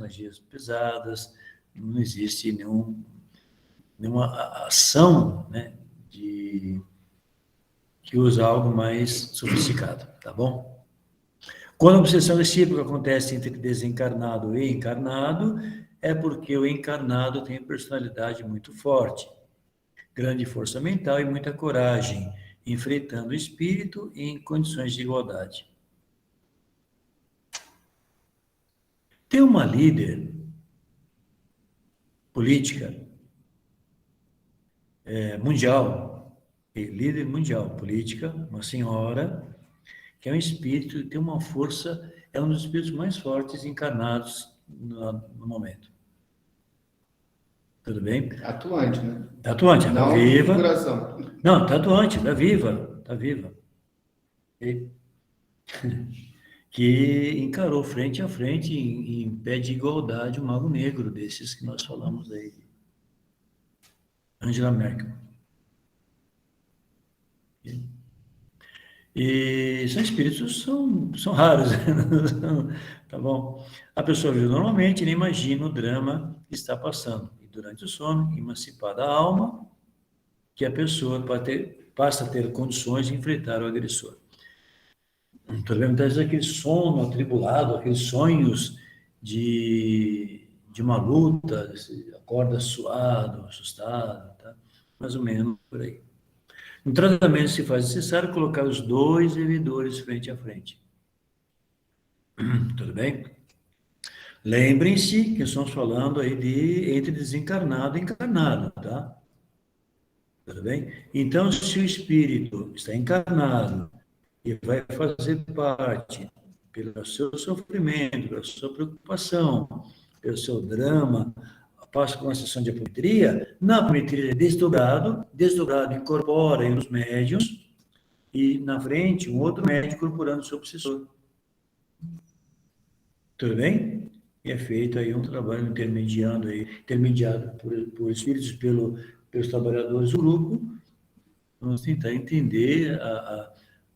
pesadas, não existe nenhuma ação, né, que usa algo mais sofisticado, tá bom? Quando a obsessão recíproca acontece entre desencarnado e encarnado, é porque o encarnado tem personalidade muito forte, grande força mental e muita coragem, enfrentando o espírito em condições de igualdade. Tem uma líder política mundial, líder mundial política, uma senhora, que é um espírito, tem uma força, é um dos espíritos mais fortes encarnados no momento. Tudo bem? Atuante, né? Tá atuante, está Não viva. figuração. Não, está atuante, está viva, está viva. Que encarou frente a frente, em pé de igualdade, o mago negro desses que nós falamos aí. Angela Merkel. E são espíritos, são raros, tá bom? A pessoa vive normalmente, nem imagina o drama que está passando. E durante o sono, emancipada a alma, que a pessoa passa a ter condições de enfrentar o agressor. Então, muitas vezes aquele sono atribulado, aqueles sonhos de uma luta, acorda suado, assustado, tá? Mais ou menos por aí. No tratamento se faz necessário colocar os dois servidores frente a frente. Tudo bem? Lembrem-se que estamos falando aí entre desencarnado e encarnado, tá? Tudo bem? Então, se o espírito está encarnado e vai fazer parte pelo seu sofrimento, pela sua preocupação, pelo seu drama, passa com uma sessão de apometria, na apometria é desdobrado incorpora aí os médiuns, e na frente um outro médium incorporando o seu obsessor. Tudo bem? E é feito aí um trabalho intermediado por espíritos, pelos trabalhadores do grupo. Vamos tentar entender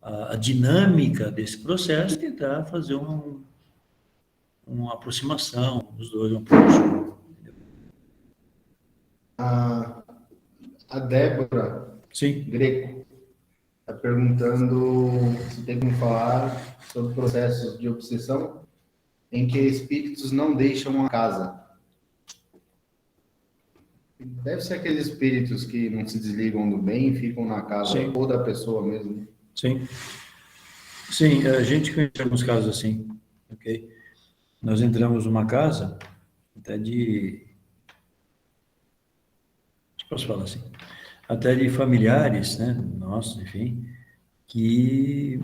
a dinâmica desse processo e tentar fazer uma aproximação dos dois, um pouco. A Débora Sim. Greco está perguntando se tem como falar sobre processos de obsessão em que espíritos não deixam a casa. Deve ser aqueles espíritos que não se desligam do bem e ficam na casa. Sim. Ou da pessoa mesmo. Sim. Sim, a gente conhece alguns casos assim, ok? Nós entramos numa casa, até posso falar assim, até de familiares, né, nossos, enfim, que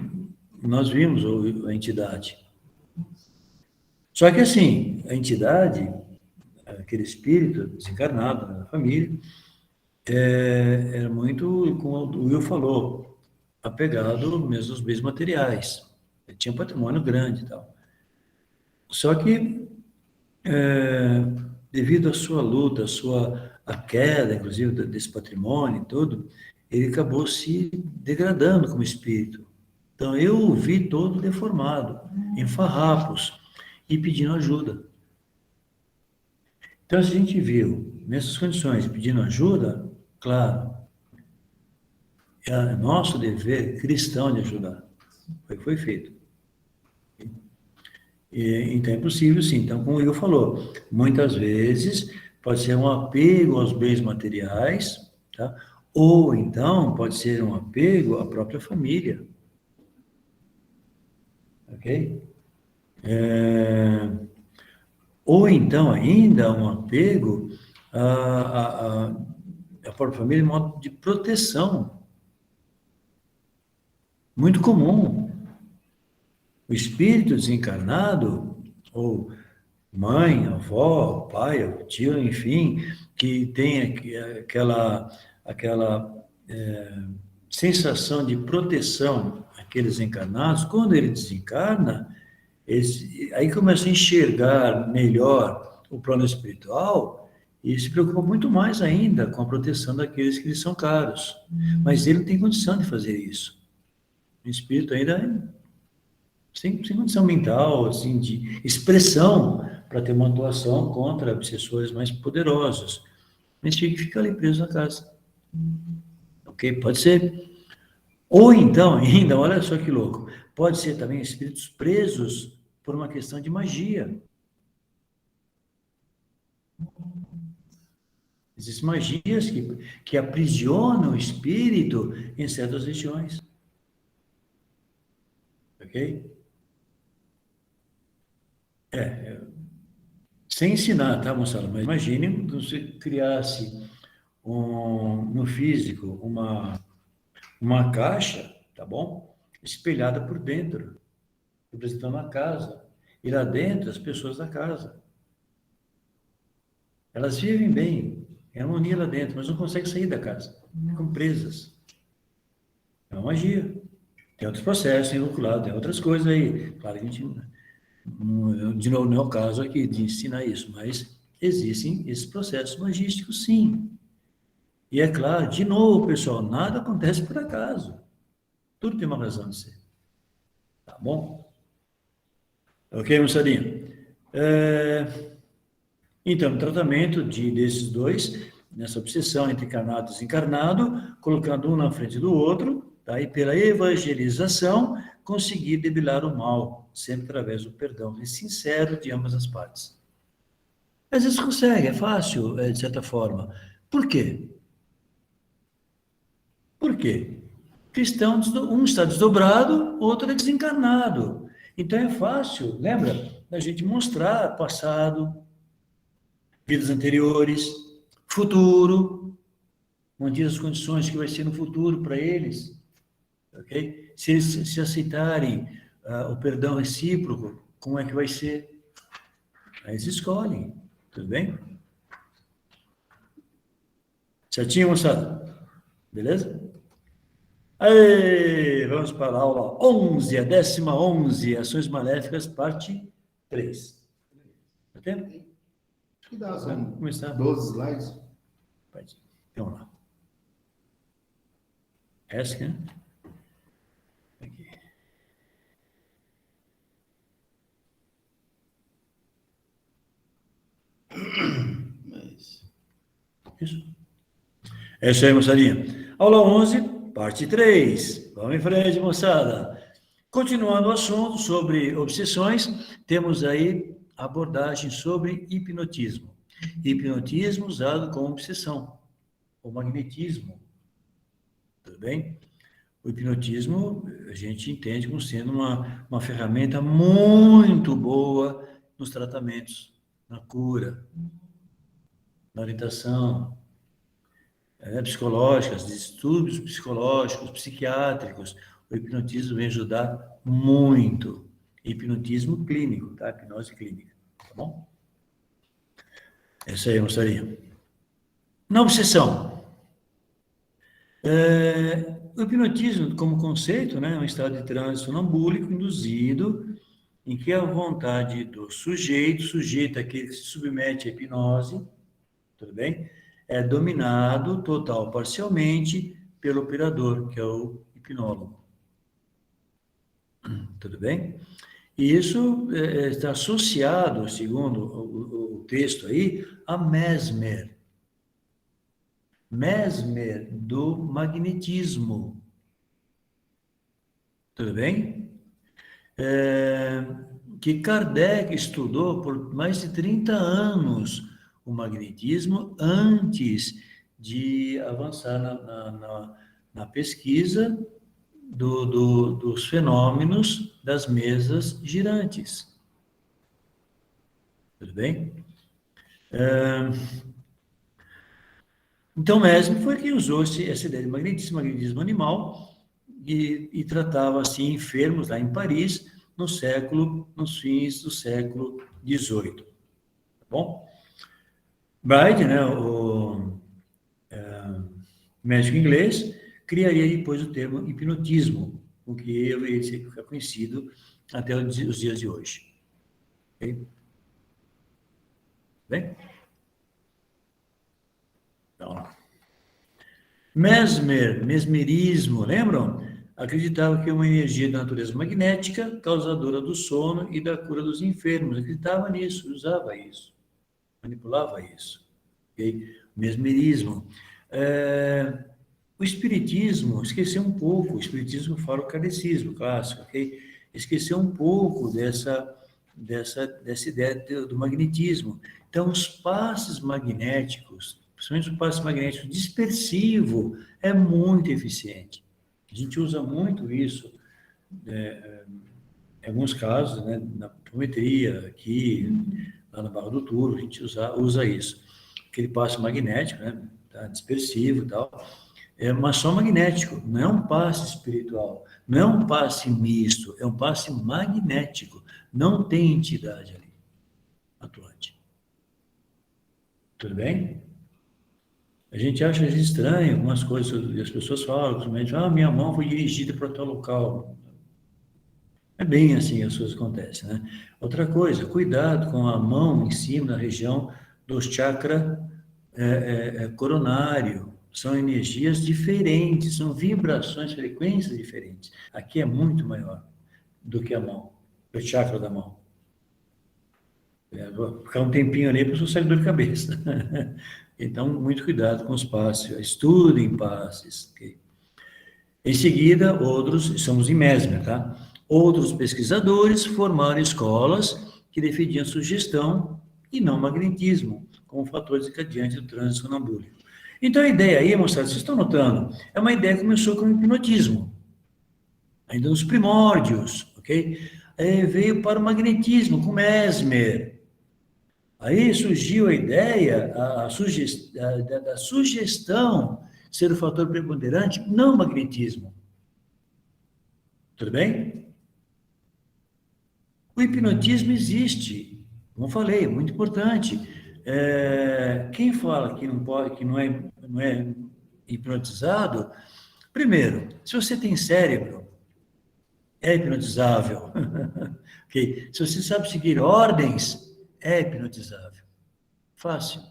nós vimos a entidade. Só que assim, a entidade, aquele espírito desencarnado na família, era muito, como o Will falou, apegado mesmo aos bens materiais. Ele tinha um patrimônio grande e tal. Só que, devido à sua luta, a queda, inclusive, desse patrimônio e tudo, ele acabou se degradando como espírito. Então, eu o vi todo deformado, em farrapos, e pedindo ajuda. Então, se a gente viu, nessas condições, pedindo ajuda, claro, é nosso dever cristão de ajudar. Foi o que foi feito. Então, é possível, sim. Então, como o Igor falou, muitas vezes pode ser um apego aos bens materiais, tá? Ou então pode ser um apego à própria família. Ok? Ou então ainda um apego à própria família em modo de proteção. Muito comum. O espírito desencarnado, ou mãe, avó, pai, tio, enfim, que tem aquela sensação de proteção àqueles encarnados, quando ele desencarna, aí começa a enxergar melhor o plano espiritual e se preocupa muito mais ainda com a proteção daqueles que lhe são caros. Mas ele não tem condição de fazer isso. O espírito ainda sem condição mental, assim, de expressão para ter uma atuação contra obsessores mais poderosos. Mas fica ali preso na casa. Ok? Pode ser. Ou então, ainda, olha só que louco, pode ser também espíritos presos por uma questão de magia. Existem magias que aprisionam o espírito em certas regiões. Ok? Sem ensinar, tá, moçada? Mas imagine se você criasse no físico uma caixa, tá bom? Espelhada por dentro, representando a casa. E lá dentro, as pessoas da casa. Elas vivem bem, em harmonia lá dentro, mas não conseguem sair da casa. Ficam presas. É uma magia. Tem outros processos vinculados, tem outras coisas aí. Claro que a gente, de novo, não é o caso aqui de ensinar isso, mas existem esses processos magísticos, sim. E é claro, de novo, pessoal, nada acontece por acaso. Tudo tem uma razão de ser. Tá bom? Ok, moçadinha? Então, no tratamento desses dois, nessa obsessão entre encarnado e desencarnado, colocando um na frente do outro, tá? E pela evangelização, conseguir debelar o mal, sempre através do perdão sincero de ambas as partes. Às vezes consegue, é fácil, de certa forma. Por quê? Por quê? Cristão, um está desdobrado, outro é desencarnado. Então é fácil, lembra, da gente mostrar passado, vidas anteriores, futuro, manter as condições que vai ser no futuro para eles, ok? Se eles se aceitarem o perdão recíproco, como é que vai ser? Aí eles escolhem, tudo bem? Certinho, moçada? Beleza? Aí, vamos para a aula 11, a 11ª, Ações Maléficas, parte 3. Tá tempo? Acho que dá, Vamos são começar. 12 slides. Pode. Vamos lá. Essa, né? Aqui. Isso. É isso aí, moçadinha. Aula 11, parte 3. Vamos em frente, moçada. Continuando o assunto sobre obsessões, temos aí abordagem sobre hipnotismo. Hipnotismo usado como obsessão, o magnetismo. Tudo bem? O hipnotismo a gente entende como sendo uma ferramenta muito boa nos tratamentos, na cura, na orientação, psicológicas, distúrbios psicológicos, psiquiátricos. O hipnotismo vem ajudar muito. Hipnotismo clínico, tá? Hipnose clínica, tá bom? Essa aí, moçaria. Na obsessão. O hipnotismo, como conceito, né, é um estado de transe sonambúlico induzido em que a vontade do sujeito aquele que se submete à hipnose, tudo bem? É dominado total, parcialmente, pelo operador, que é o hipnólogo. Tudo bem? E isso está associado, segundo o texto aí, a Mesmer. Mesmer do magnetismo. Tudo bem? Que Kardec estudou por mais de 30 anos o magnetismo antes de avançar na pesquisa dos fenômenos das mesas girantes. Tudo bem? Então, Mesmer foi quem usou essa ideia de magnetismo animal e tratava assim enfermos lá em Paris nos fins do século XVIII. Tá bom? Braid, né, o médico inglês, criaria depois o termo hipnotismo, o que ele fica conhecido até os dias de hoje. Ok? Bem? Então, mesmerismo, lembram? acreditava que é uma energia de natureza magnética, causadora do sono e da cura dos enfermos. Acreditava nisso, usava isso, manipulava isso. Okay? O mesmerismo. O espiritismo, esqueceu um pouco, o espiritismo fala o kardecismo clássico, ok? Esqueceu um pouco dessa ideia do magnetismo. Então, os passes magnéticos, principalmente o passe magnético dispersivo, é muito eficiente. A gente usa muito isso, em alguns casos, né, na apometria, aqui, lá na Barra do Turvo, a gente usa isso. Aquele passe magnético, né, tá, dispersivo e tal, mas só magnético, não é um passe espiritual, não é um passe misto, é um passe magnético, não tem entidade ali atuante. Tudo bem? A gente acha estranho algumas coisas, e as pessoas falam, minha mão foi dirigida para tal local. É bem assim as coisas acontecem, né? Outra coisa, cuidado com a mão em cima da região do chakra coronário. São energias diferentes, são vibrações, frequências diferentes. Aqui é muito maior do que a mão, o chakra da mão. Vou ficar um tempinho ali para o sair dor de cabeça. Então, muito cuidado com os passes, estudem passes. Okay? Em seguida, somos em Mesmer, tá? Outros pesquisadores formaram escolas que defendiam sugestão e não magnetismo, como fator desencadeante do trânsito sonambúlico. Então, a ideia aí, moçada, vocês estão notando, é uma ideia que começou com o hipnotismo, ainda nos primórdios, ok? Veio para o magnetismo, com Mesmer. Aí surgiu a ideia, da sugestão ser o fator preponderante, não o magnetismo. Tudo bem? O hipnotismo existe, como falei, é muito importante. Quem fala que não pode, que não é hipnotizado, primeiro, se você tem cérebro, é hipnotizável. Okay? Se você sabe seguir ordens, é hipnotizável. Fácil.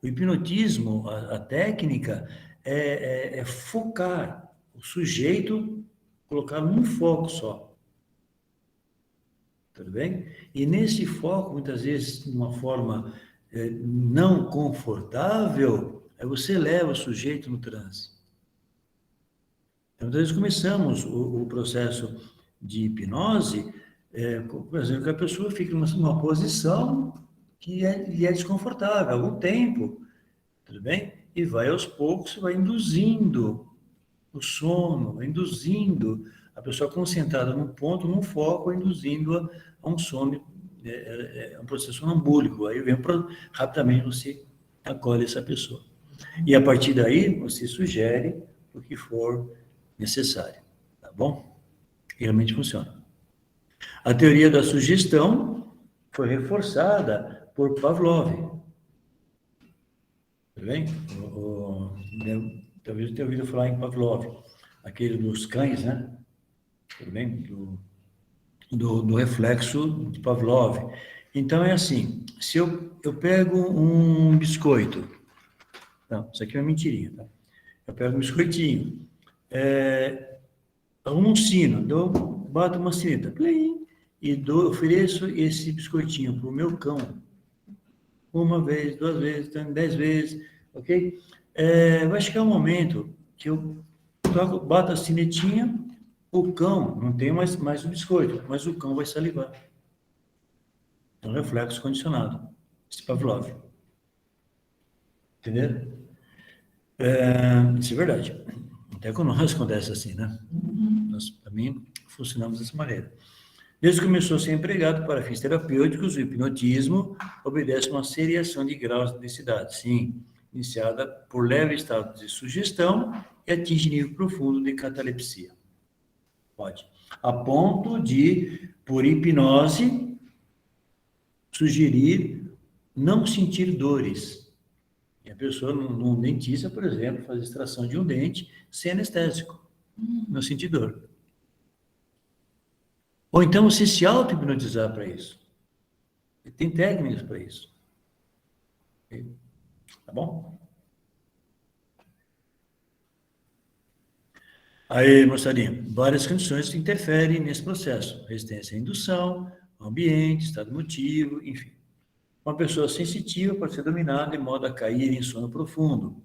O hipnotismo, a técnica, é focar o sujeito, colocá-lo num foco só. Tudo bem? E nesse foco, muitas vezes, de uma forma não confortável, aí você leva o sujeito no transe. Então, nós começamos o processo de hipnose, por exemplo, que a pessoa fica numa posição que lhe é desconfortável, há algum tempo, tudo bem? E vai aos poucos, vai induzindo o sono, vai induzindo a pessoa concentrada num ponto, num foco, induzindo a um sono, um processo sonambúlico. Aí rapidamente você acolhe essa pessoa. E a partir daí, você sugere o que for necessário, tá bom? Realmente funciona. A teoria da sugestão foi reforçada por Pavlov. Tudo bem? Talvez eu tenha ouvido falar em Pavlov, aquele dos cães, né? Tudo bem? Do reflexo de Pavlov. Então, é assim, se eu pego um biscoito, não, isso aqui é uma mentirinha, tá? Eu pego um biscoitinho, arrumo um sino, bato uma sineta, plim, e ofereço esse biscoitinho para o meu cão, uma vez, 2 vezes, 10 vezes, ok? Vai chegar um momento que eu bato a sinetinha, o cão não tem mais o biscoito, mas o cão vai salivar. É um reflexo condicionado, esse Pavlov. Entenderam? Isso é verdade. Até com nós acontece assim, né? Nós também funcionamos dessa maneira. Desde que começou a ser empregado para fins terapêuticos, o hipnotismo obedece uma seriação de graus de densidade, sim, iniciada por leve estado de sugestão e atinge nível profundo de catalepsia. Pode. A ponto de, por hipnose, sugerir não sentir dores. E a pessoa, num dentista, por exemplo, faz extração de um dente sem anestésico, não sentir dor. Ou então você se auto-hipnotizar para isso. Tem técnicas para isso. Tá bom? Aí, moçadinha, várias condições que interferem nesse processo. Resistência à indução, ambiente, estado motivo, enfim. Uma pessoa sensitiva pode ser dominada de modo a cair em sono profundo.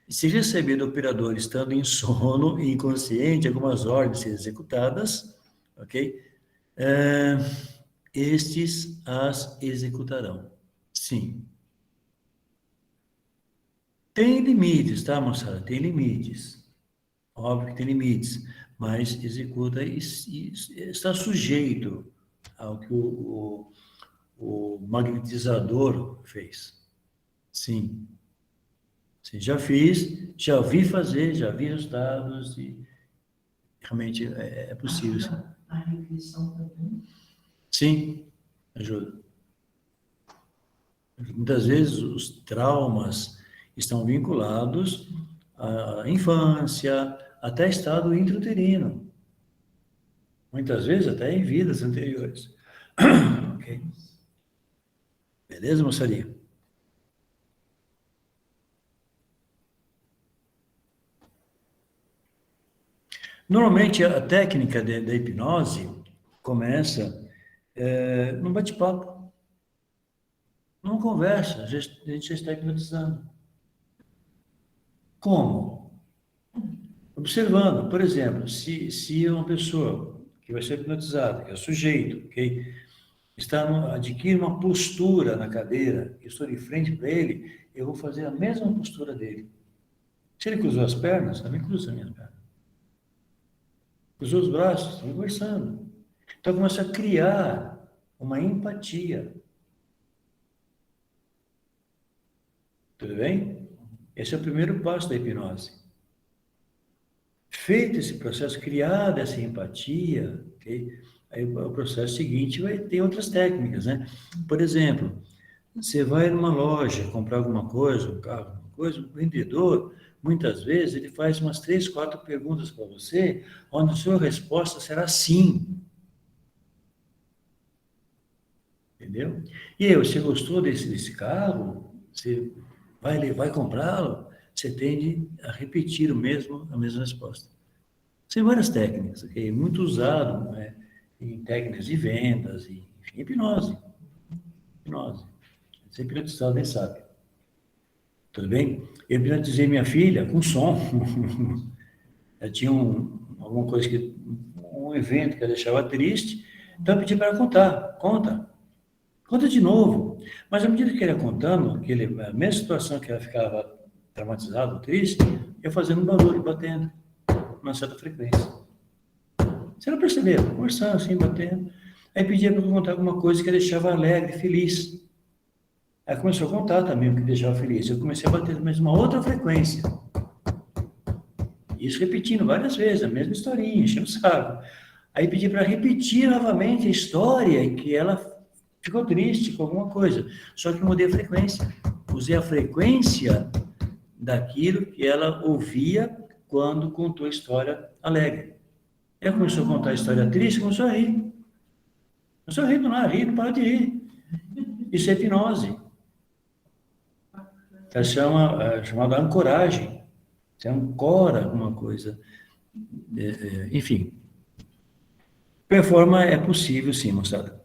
E se receber do operador estando em sono e inconsciente, algumas ordens serem executadas, ok? Estes as executarão. Sim. Tem limites, tá, moçada? Tem limites. Óbvio que tem limites, mas executa e está sujeito ao que o magnetizador fez. Sim. Sim, já fiz, já vi fazer, já vi resultados e realmente é possível. Sim. A regressão também. Sim, ajuda. Muitas vezes os traumas estão vinculados à infância, até estado intrauterino. Muitas vezes até em vidas anteriores. Ok? Beleza, moçaria? Normalmente a técnica da hipnose começa num bate-papo, numa conversa, a gente já está hipnotizando. Como? Observando, por exemplo, se uma pessoa que vai ser hipnotizada, que é o sujeito, ok? Adquire uma postura na cadeira, eu estou de frente para ele, eu vou fazer a mesma postura dele. Se ele cruzou as pernas, também cruza as minhas pernas. Cruzou os braços, estamos conversando. Então começa a criar uma empatia. Tudo bem? Esse é o primeiro passo da hipnose. Feito esse processo, criada essa empatia, okay? Aí o processo seguinte vai ter outras técnicas, né? Por exemplo, você vai numa loja comprar alguma coisa, um carro, alguma coisa, o vendedor, muitas vezes, ele faz umas 3, 4 perguntas para você, onde a sua resposta será sim. Entendeu? E aí, você gostou desse carro? Você vai comprá-lo? Você tende a repetir a mesma resposta. Tem várias técnicas, ok? Muito usado, né, em técnicas de vendas, enfim, hipnose. Hipnose. Você é hipnotizado, nem sabe. Tudo bem? Eu hipnotizei minha filha com som. Ela tinha alguma coisa um evento que ela deixava triste, então eu pedi para ela contar. Conta de novo. Mas à medida que ela ia contando, a mesma situação que ela ficava traumatizada, triste, eu fazendo um barulho, batendo, uma certa frequência. Você não percebeu? Conversando assim, batendo. Aí pedia para eu contar alguma coisa que deixava alegre, feliz. Aí começou a contar também o que deixava feliz. Eu comecei a bater mais uma outra frequência. Isso repetindo várias vezes, a mesma historinha, enchendo o saco. Aí pedi para repetir novamente a história em que ela ficou triste com alguma coisa. Só que eu mudei a frequência. Usei a frequência daquilo que ela ouvia quando contou a história alegre. Ela começou a contar a história triste, começou a rir. Começou a rir do nada, não para de rir. Isso é hipnose. É chamada ancoragem. Você ancora alguma coisa. Enfim. De qualquer forma, é possível, sim, moçada.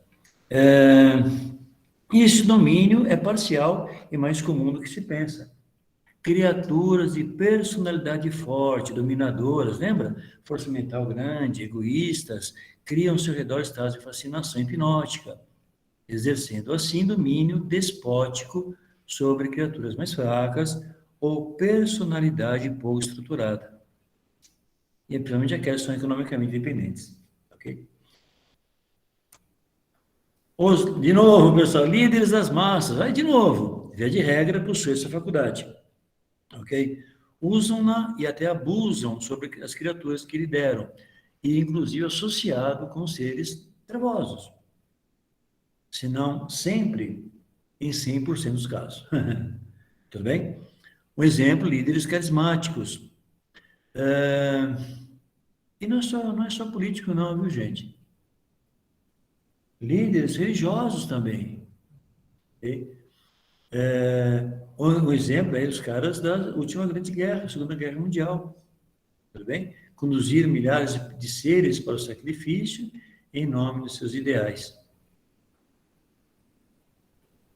Esse domínio é parcial e mais comum do que se pensa. Criaturas de personalidade forte, dominadoras, lembra? Força mental grande, egoístas, criam ao seu redor estados de fascinação hipnótica, exercendo assim domínio despótico sobre criaturas mais fracas ou personalidade pouco estruturada. E principalmente aquelas que são economicamente dependentes. Ok? De novo, pessoal, líderes das massas, vai de novo, via de regra, possui essa faculdade. Ok? Usam-na e até abusam sobre as criaturas que lideram, e inclusive associado com seres trevosos. Se não sempre, em 100% dos casos. Tudo bem? Um exemplo, líderes carismáticos. E não é só político não, viu, gente? Líderes religiosos também. Okay? Um exemplo é os caras da última grande guerra, Segunda Guerra Mundial. Tudo bem? conduzir milhares de seres para o sacrifício em nome de seus ideais,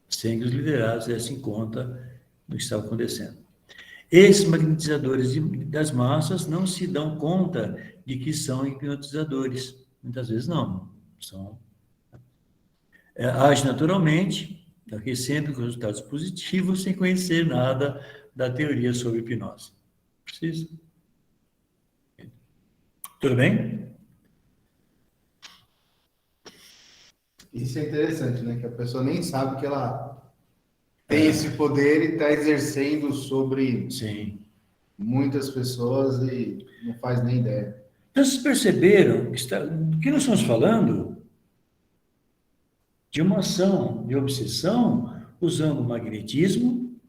sem que os liderados dessem conta do que estava acontecendo. Esses magnetizadores das massas não se dão conta de que são hipnotizadores. Muitas vezes não. Agem naturalmente, sempre com resultados positivos, sem conhecer nada da teoria sobre hipnose. Precisa. Tudo bem? Isso é interessante, né? Que a pessoa nem sabe que ela tem esse poder e está exercendo sobre Sim. muitas pessoas e não faz nem ideia. Então, vocês perceberam do que nós estamos falando? De uma ação de obsessão usando o magnetismo,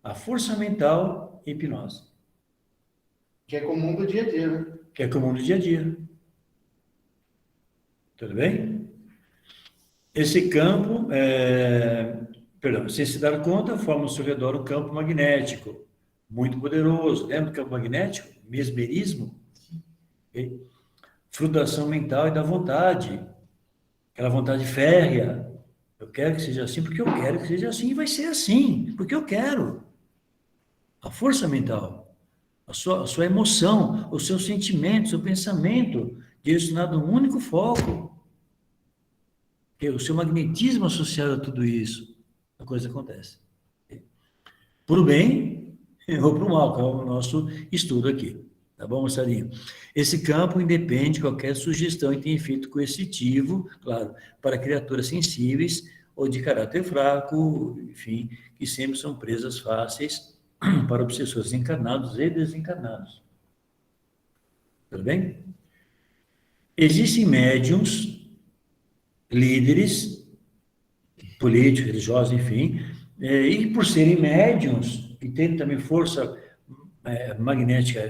a força mental e a hipnose. Que é comum do dia a dia, né? Que é comum do dia a dia. Tudo bem? Esse campo, sem se dar conta, forma ao seu redor um campo magnético, muito poderoso. Lembra do campo magnético? Mesmerismo? Okay? Fruto da ação mental e da vontade. Aquela vontade férrea. Eu quero que seja assim porque eu quero que seja assim, e vai ser assim, porque eu quero. A força mental, a sua emoção, o seu sentimento, o seu pensamento, direcionado a um único foco. O seu magnetismo associado a tudo isso, a coisa acontece. Por o bem ou para o mal, que é o nosso estudo aqui. Tá bom, moçadinho? Esse campo independe de qualquer sugestão e tem efeito coercitivo, claro, para criaturas sensíveis ou de caráter fraco, enfim, que sempre são presas fáceis para obsessores encarnados e desencarnados. Tudo bem? Existem médiums, líderes, políticos, religiosos, enfim, e por serem médiums, e terem também força magnética,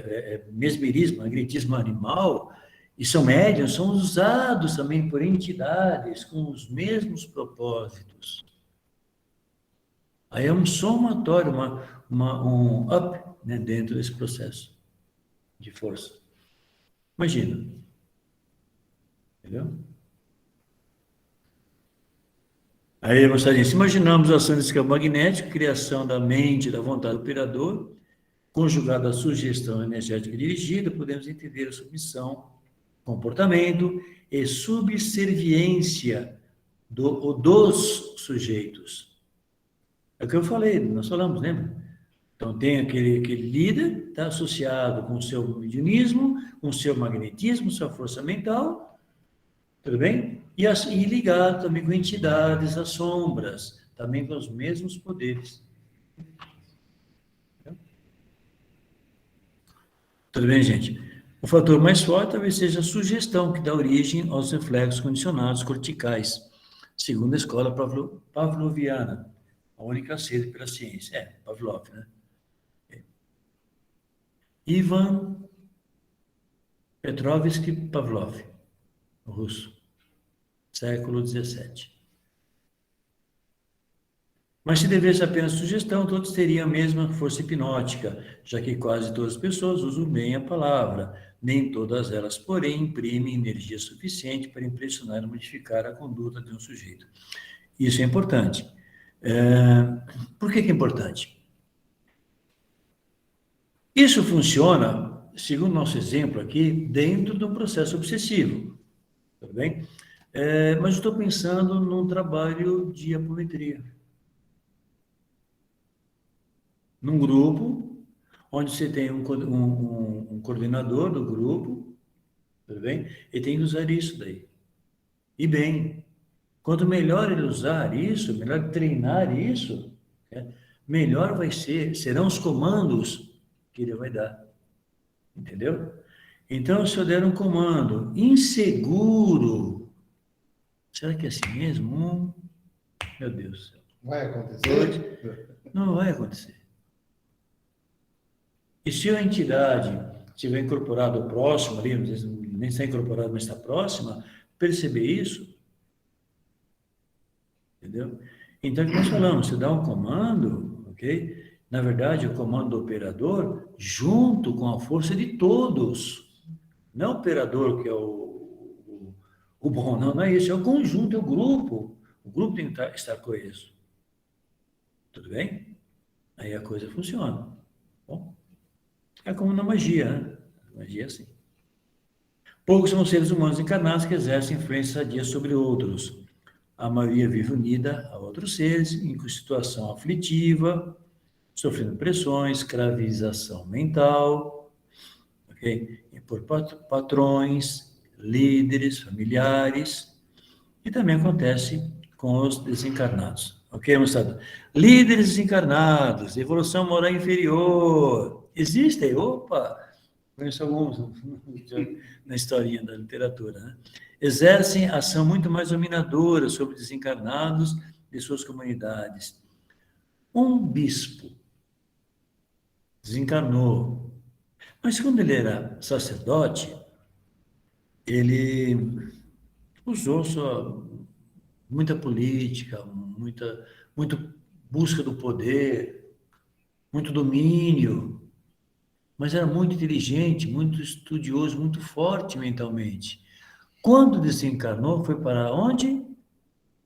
mesmerismo, magnetismo animal, e são médiums, são usados também por entidades com os mesmos propósitos. Aí é um somatório, um up, né, dentro desse processo de força. Imagina. Entendeu? Aí, moçadinha, se imaginamos a ação desse campo magnético, criação da mente, da vontade do operador, conjugada à sugestão energética dirigida, podemos entender a submissão, comportamento e subserviência dos sujeitos. É o que eu falei, nós falamos, lembra? Então, tem aquele líder, está associado com o seu mediunismo, com o seu magnetismo, sua força mental, tudo bem? E ligado também com entidades, as sombras, também com os mesmos poderes. Tudo bem, gente? O fator mais forte talvez seja a sugestão, que dá origem aos reflexos condicionados corticais, segundo a escola pavloviana, a única aceita pela ciência. Pavlov, né? Ivan Petrovsky Pavlov, russo, século XVII. Mas se devesse apenas sugestão, todos teriam a mesma força hipnótica, já que quase todas as pessoas usam bem a palavra. Nem todas elas, porém, imprimem energia suficiente para impressionar e modificar a conduta de um sujeito. Isso é importante. Por que é importante? Isso funciona, segundo nosso exemplo aqui, dentro de um processo obsessivo. Tudo bem? Mas estou pensando num trabalho de apometria. Num grupo, onde você tem um coordenador do grupo, tudo bem? E tem que usar isso daí. E bem, quanto melhor ele usar isso, melhor treinar isso, melhor serão os comandos que ele vai dar. Entendeu? Então, se eu der um comando inseguro, será que é assim mesmo? Meu Deus do céu. Vai acontecer? Não vai acontecer. E se a entidade estiver incorporada ao próximo, ali, nem está incorporada, mas está próxima, perceber isso, entendeu? Então, o que nós falamos? Você dá um comando, ok? Na verdade, o comando do operador, junto com a força de todos. Não o operador, que é o bom, não, não é isso, é o conjunto, é o grupo. O grupo tem que estar coeso. Tudo bem? Aí a coisa funciona. Bom, é como na magia, né? Magia é assim. Poucos são os seres humanos encarnados que exercem influência sadia sobre outros. A maioria vive unida a outros seres, em situação aflitiva, sofrendo pressões, escravização mental, okay? E por patrões, líderes, familiares, e também acontece com os desencarnados. Ok, moçada? Líderes desencarnados, evolução moral inferior, existem? Opa! Conheço alguns na historinha da literatura, né? Exercem ação muito mais dominadora sobre desencarnados de suas comunidades. Um bispo desencarnou, mas quando ele era sacerdote, ele usou muita política, muito busca do poder, muito domínio, mas era muito inteligente, muito estudioso, muito forte mentalmente. Quando desencarnou, foi para onde?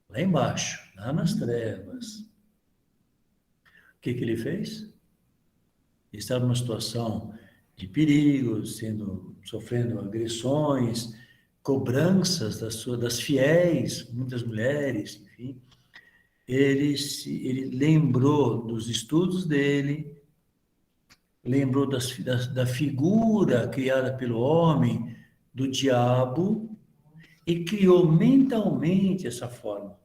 Lá embaixo, lá nas trevas. O que ele fez? Ele estava numa situação de perigo, sofrendo agressões, cobranças das fiéis, muitas mulheres, enfim. Ele lembrou dos estudos dele, lembrou da figura criada pelo homem, do diabo, e criou mentalmente essa forma,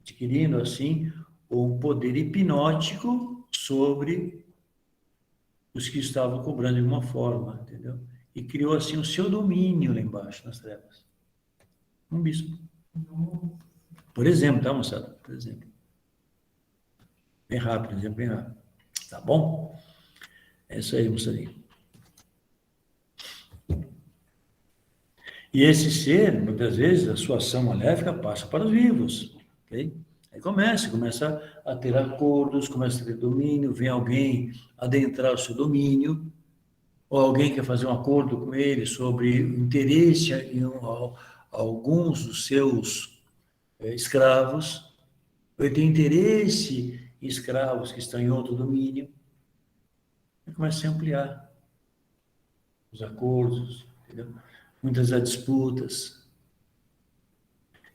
adquirindo, assim, um poder hipnótico sobre os que estavam cobrando de uma forma, entendeu? E criou, assim, o seu domínio lá embaixo, nas trevas. Um bispo. Por exemplo, tá, moçada? Por exemplo. Bem rápido, exemplo bem rápido. Tá bom? É isso aí, moçadinha. E esse ser, muitas vezes, a sua ação maléfica passa para os vivos, ok? Aí começa a ter acordos, começa a ter domínio, vem alguém adentrar o seu domínio, ou alguém quer fazer um acordo com ele sobre interesse em alguns dos seus escravos, ou ele tem interesse em escravos que estão em outro domínio, e começa a ampliar os acordos, entendeu? Muitas das disputas.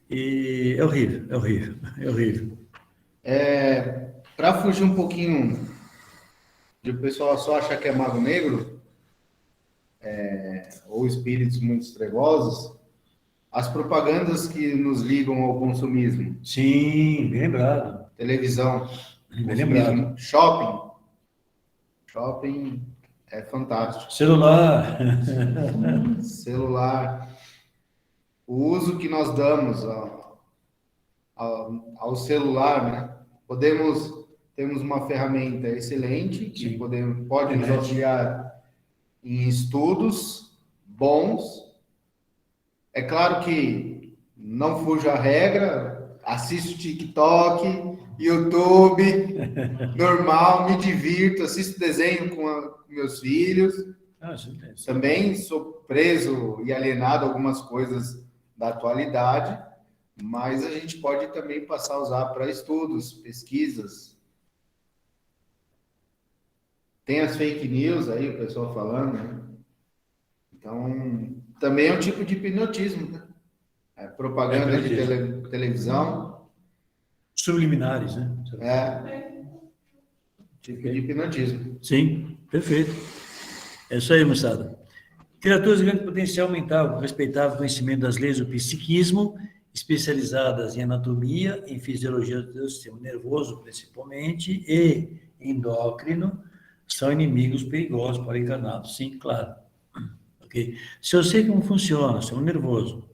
E é horrível, é horrível, é horrível. Para fugir um pouquinho de o pessoal só achar que é mago negro, ou espíritos muito trevosos, as propagandas que nos ligam ao consumismo. Sim, bem lembrado. Televisão, Bem lembrado. shopping. Shopping é fantástico. Celular. Celular. O uso que nós damos ao celular, né? Temos uma ferramenta excelente que pode nos auxiliar em estudos bons. É claro que não fuja a regra, assiste TikTok, YouTube, normal, me divirto, assisto desenho com meus filhos. Também sou preso e alienado a algumas coisas da atualidade, mas a gente pode também passar a usar para estudos, pesquisas. Tem as fake news aí, o pessoal falando, né? Então, também é um tipo de hipnotismo, né? Propaganda de televisão. Subliminares, né? Tipo de hipnotismo. Sim, perfeito. É isso aí, moçada. Criaturas de grande potencial mental, com respeitável conhecimento das leis do psiquismo, especializadas em anatomia, em fisiologia do sistema nervoso, principalmente, e endócrino, são inimigos perigosos para encarnados. Sim, claro. Okay? Se eu sei como funciona o sistema nervoso,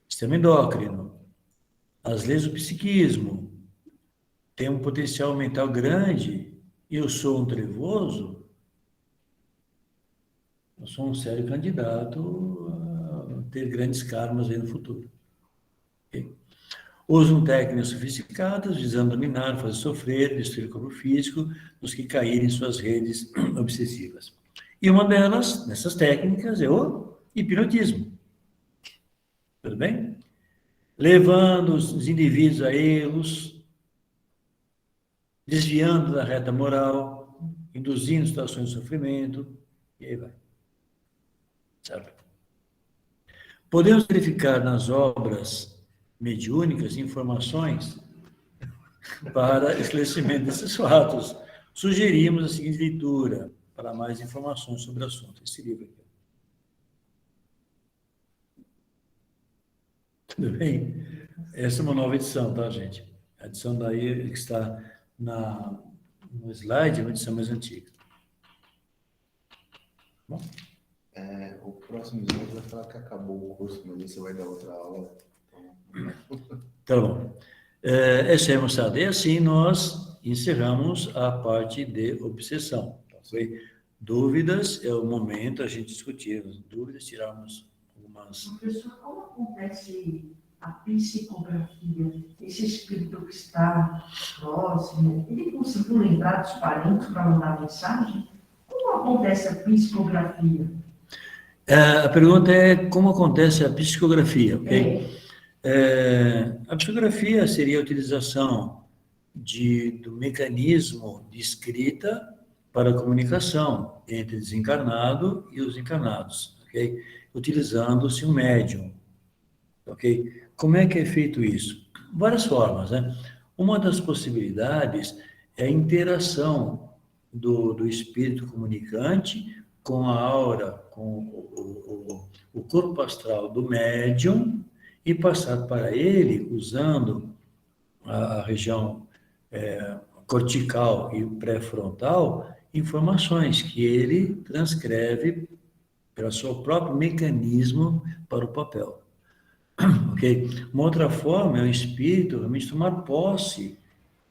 sistema endócrino, as leis do psiquismo, tem um potencial mental grande, e eu sou um trevoso, eu sou um sério candidato a ter grandes karmas aí no futuro. Okay? Usam técnicas sofisticadas, visando dominar, fazer sofrer, destruir o corpo físico, dos que caírem em suas redes obsessivas. E uma delas, nessas técnicas, é o hipnotismo. Tudo bem? Levando os indivíduos a erros, desviando da reta moral, induzindo situações de sofrimento, e aí vai. Certo? Podemos verificar nas obras mediúnicas informações para esclarecimento desses fatos. Sugerimos a seguinte leitura para mais informações sobre o assunto. Esse livro aqui. Tudo bem? Essa é uma nova edição, tá, gente? A edição daí que está no slide é uma edição mais antiga. Bom? O próximo slide vai falar que acabou o curso, mas você vai dar outra aula. Tá bom. Essa é a moçada. E assim nós encerramos a parte de obsessão. Ok? Dúvidas é o momento a gente discutir as dúvidas, tirarmos algumas. Professor, como acontece a psicografia? Esse espírito que está próximo, ele conseguiu lembrar dos parentes para mandar mensagem? Como acontece a psicografia? A pergunta é como acontece a psicografia, ok? A psicografia seria a utilização do mecanismo de escrita para a comunicação entre o desencarnado e os encarnados, ok? Utilizando-se um médium, ok? Como é que é feito isso? Várias formas, né? Uma das possibilidades é a interação do espírito comunicante com a aura, com o corpo astral do médium e passar para ele, usando a região cortical e pré-frontal, informações que ele transcreve pelo seu próprio mecanismo para o papel. Ok? Uma outra forma é o espírito realmente tomar posse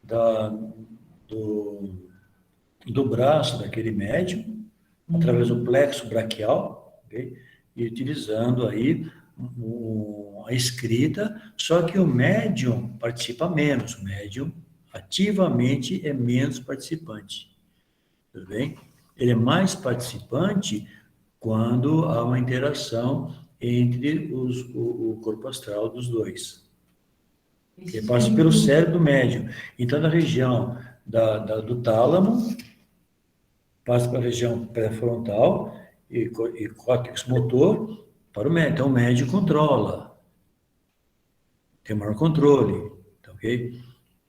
do braço daquele médium, através do plexo braquial, okay? E utilizando aí a escrita, só que o médium participa menos, o médium ativamente é menos participante, tudo bem? Ele é mais participante quando há uma interação entre o corpo astral dos dois. Ele passa pelo cérebro do médium. Então, na região do tálamo, passa para a região pré-frontal e córtex motor para o médium. Então, o médium controla. Tem maior controle, tá, ok?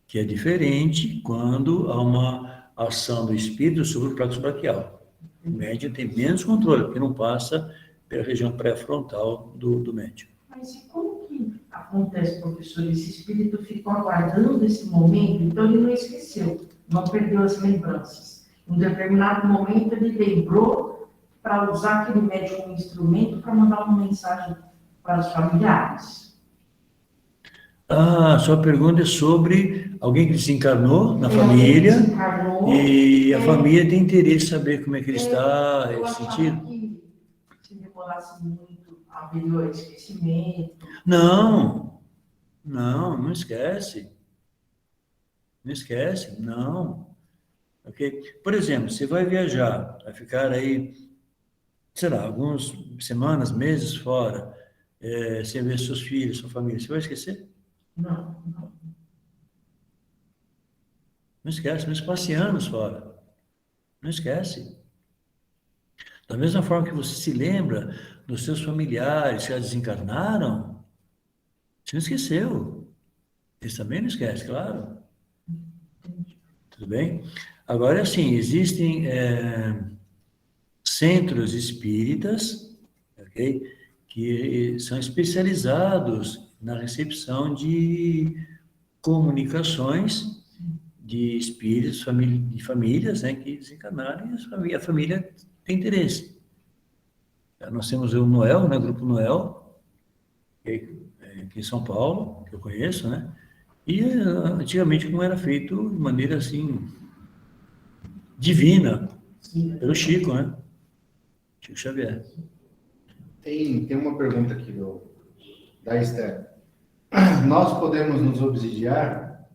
Que é diferente quando há uma ação do espírito sobre o plexo braquial. O médium tem menos controle, porque não passa pela região pré-frontal do médium. Mas e como que acontece, professor? Esse espírito ficou aguardando esse momento, então ele não esqueceu, não perdeu as lembranças. Em um determinado momento ele lembrou para usar aquele médium como instrumento para mandar uma mensagem para os familiares. Sua pergunta é sobre alguém que desencarnou na família e a família tem interesse em saber como é que ele está, eu esse achava sentido? que se demorasse muito, haveria esquecimento. Não esquece. Não esquece, não. Ok? Por exemplo, você vai viajar, vai ficar aí, sei lá, algumas semanas, meses fora, sem ver seus filhos, sua família, você vai esquecer? Não. Não esquece, mas passe anos fora. Não esquece. Da mesma forma que você se lembra dos seus familiares que já desencarnaram, você não esqueceu. Eles também não esquecem, claro. Tudo bem? Agora, assim, existem centros espíritas, ok? Que são especializados na recepção de comunicações de espíritos, de famílias, né, que desencarnaram e a família tem interesse. Nós temos o Noel, né, Grupo Noel, aqui em São Paulo, que eu conheço, né? E antigamente como era feito de maneira assim divina, pelo Chico, né? Chico Xavier. Tem uma pergunta aqui da Esther. Nós podemos nos obsidiar?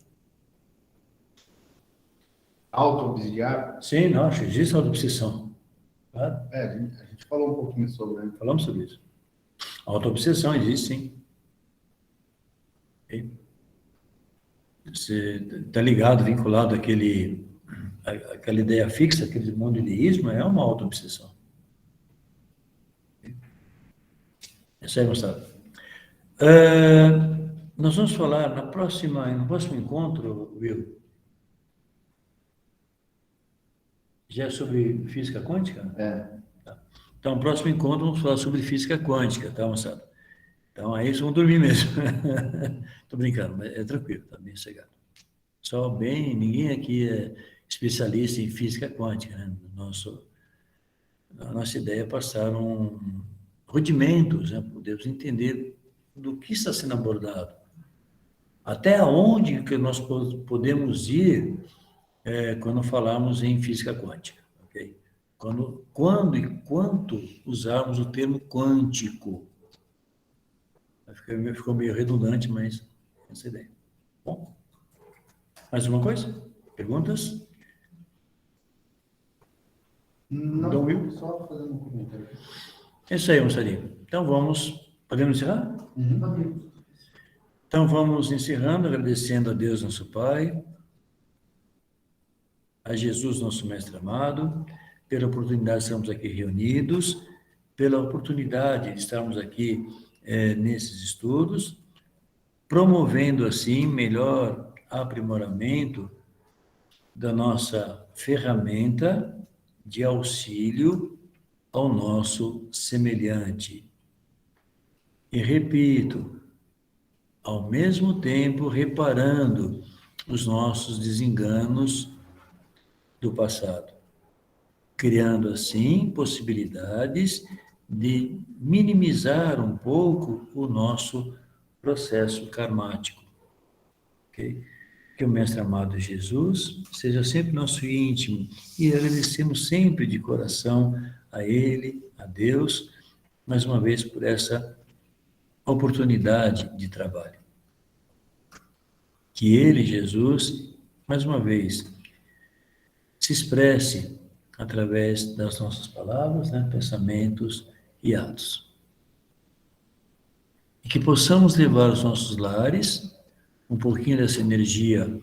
Auto-obsidiar? Sim, não, existe autoobsessão. A gente falou um pouquinho sobre, né? Falamos sobre isso. A autoobsessão existe, sim. Ok? Você está ligado, vinculado àquela ideia fixa, aquele monoideísmo, é uma autoobsessão. É isso aí, moçada. Nós vamos falar no próximo encontro, Will, já é sobre física quântica? Então, no próximo encontro, vamos falar sobre física quântica, tá, moçada? Então, aí vocês vão dormir mesmo. Tô brincando, mas é tranquilo, tá bem sossegado. Ninguém aqui é especialista em física quântica, né? A nossa ideia é passar rudimentos, né? Podemos entender do que está sendo abordado. Até onde que nós podemos ir quando falamos em física quântica, ok? Quando e quanto usarmos o termo quântico. Ficou meio redundante, mas essa é a ideia. Bom, mais uma coisa? Perguntas? Não, Will? Só fazendo um comentário. É isso aí, moçadinho. Então podemos encerrar? Então vamos encerrando, agradecendo a Deus, nosso Pai, a Jesus, nosso Mestre amado, pela oportunidade de estarmos aqui reunidos, pela oportunidade de estarmos aqui nesses estudos, promovendo assim melhor aprimoramento da nossa ferramenta de auxílio ao nosso semelhante. E repito, ao mesmo tempo reparando os nossos desenganos do passado, criando assim possibilidades de minimizar um pouco o nosso processo karmático. Ok? Que o Mestre amado Jesus seja sempre nosso íntimo e agradecemos sempre de coração a Ele, a Deus, mais uma vez por essa oportunidade de trabalho. Que Ele, Jesus, mais uma vez, se expresse através das nossas palavras, né, pensamentos e atos. E que possamos levar aos nossos lares um pouquinho dessa energia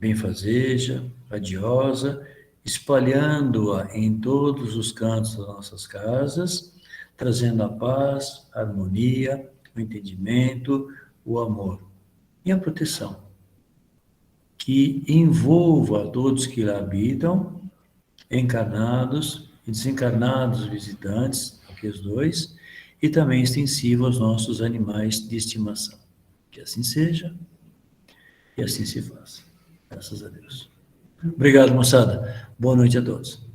benfazeja, radiosa, espalhando-a em todos os cantos das nossas casas, trazendo a paz, a harmonia, o entendimento, o amor e a proteção, que envolva a todos que lá habitam, encarnados e desencarnados visitantes, aqui os dois, e também extensivo aos nossos animais de estimação. Que assim seja e assim se faça. Graças a Deus. Obrigado, moçada. Boa noite a todos.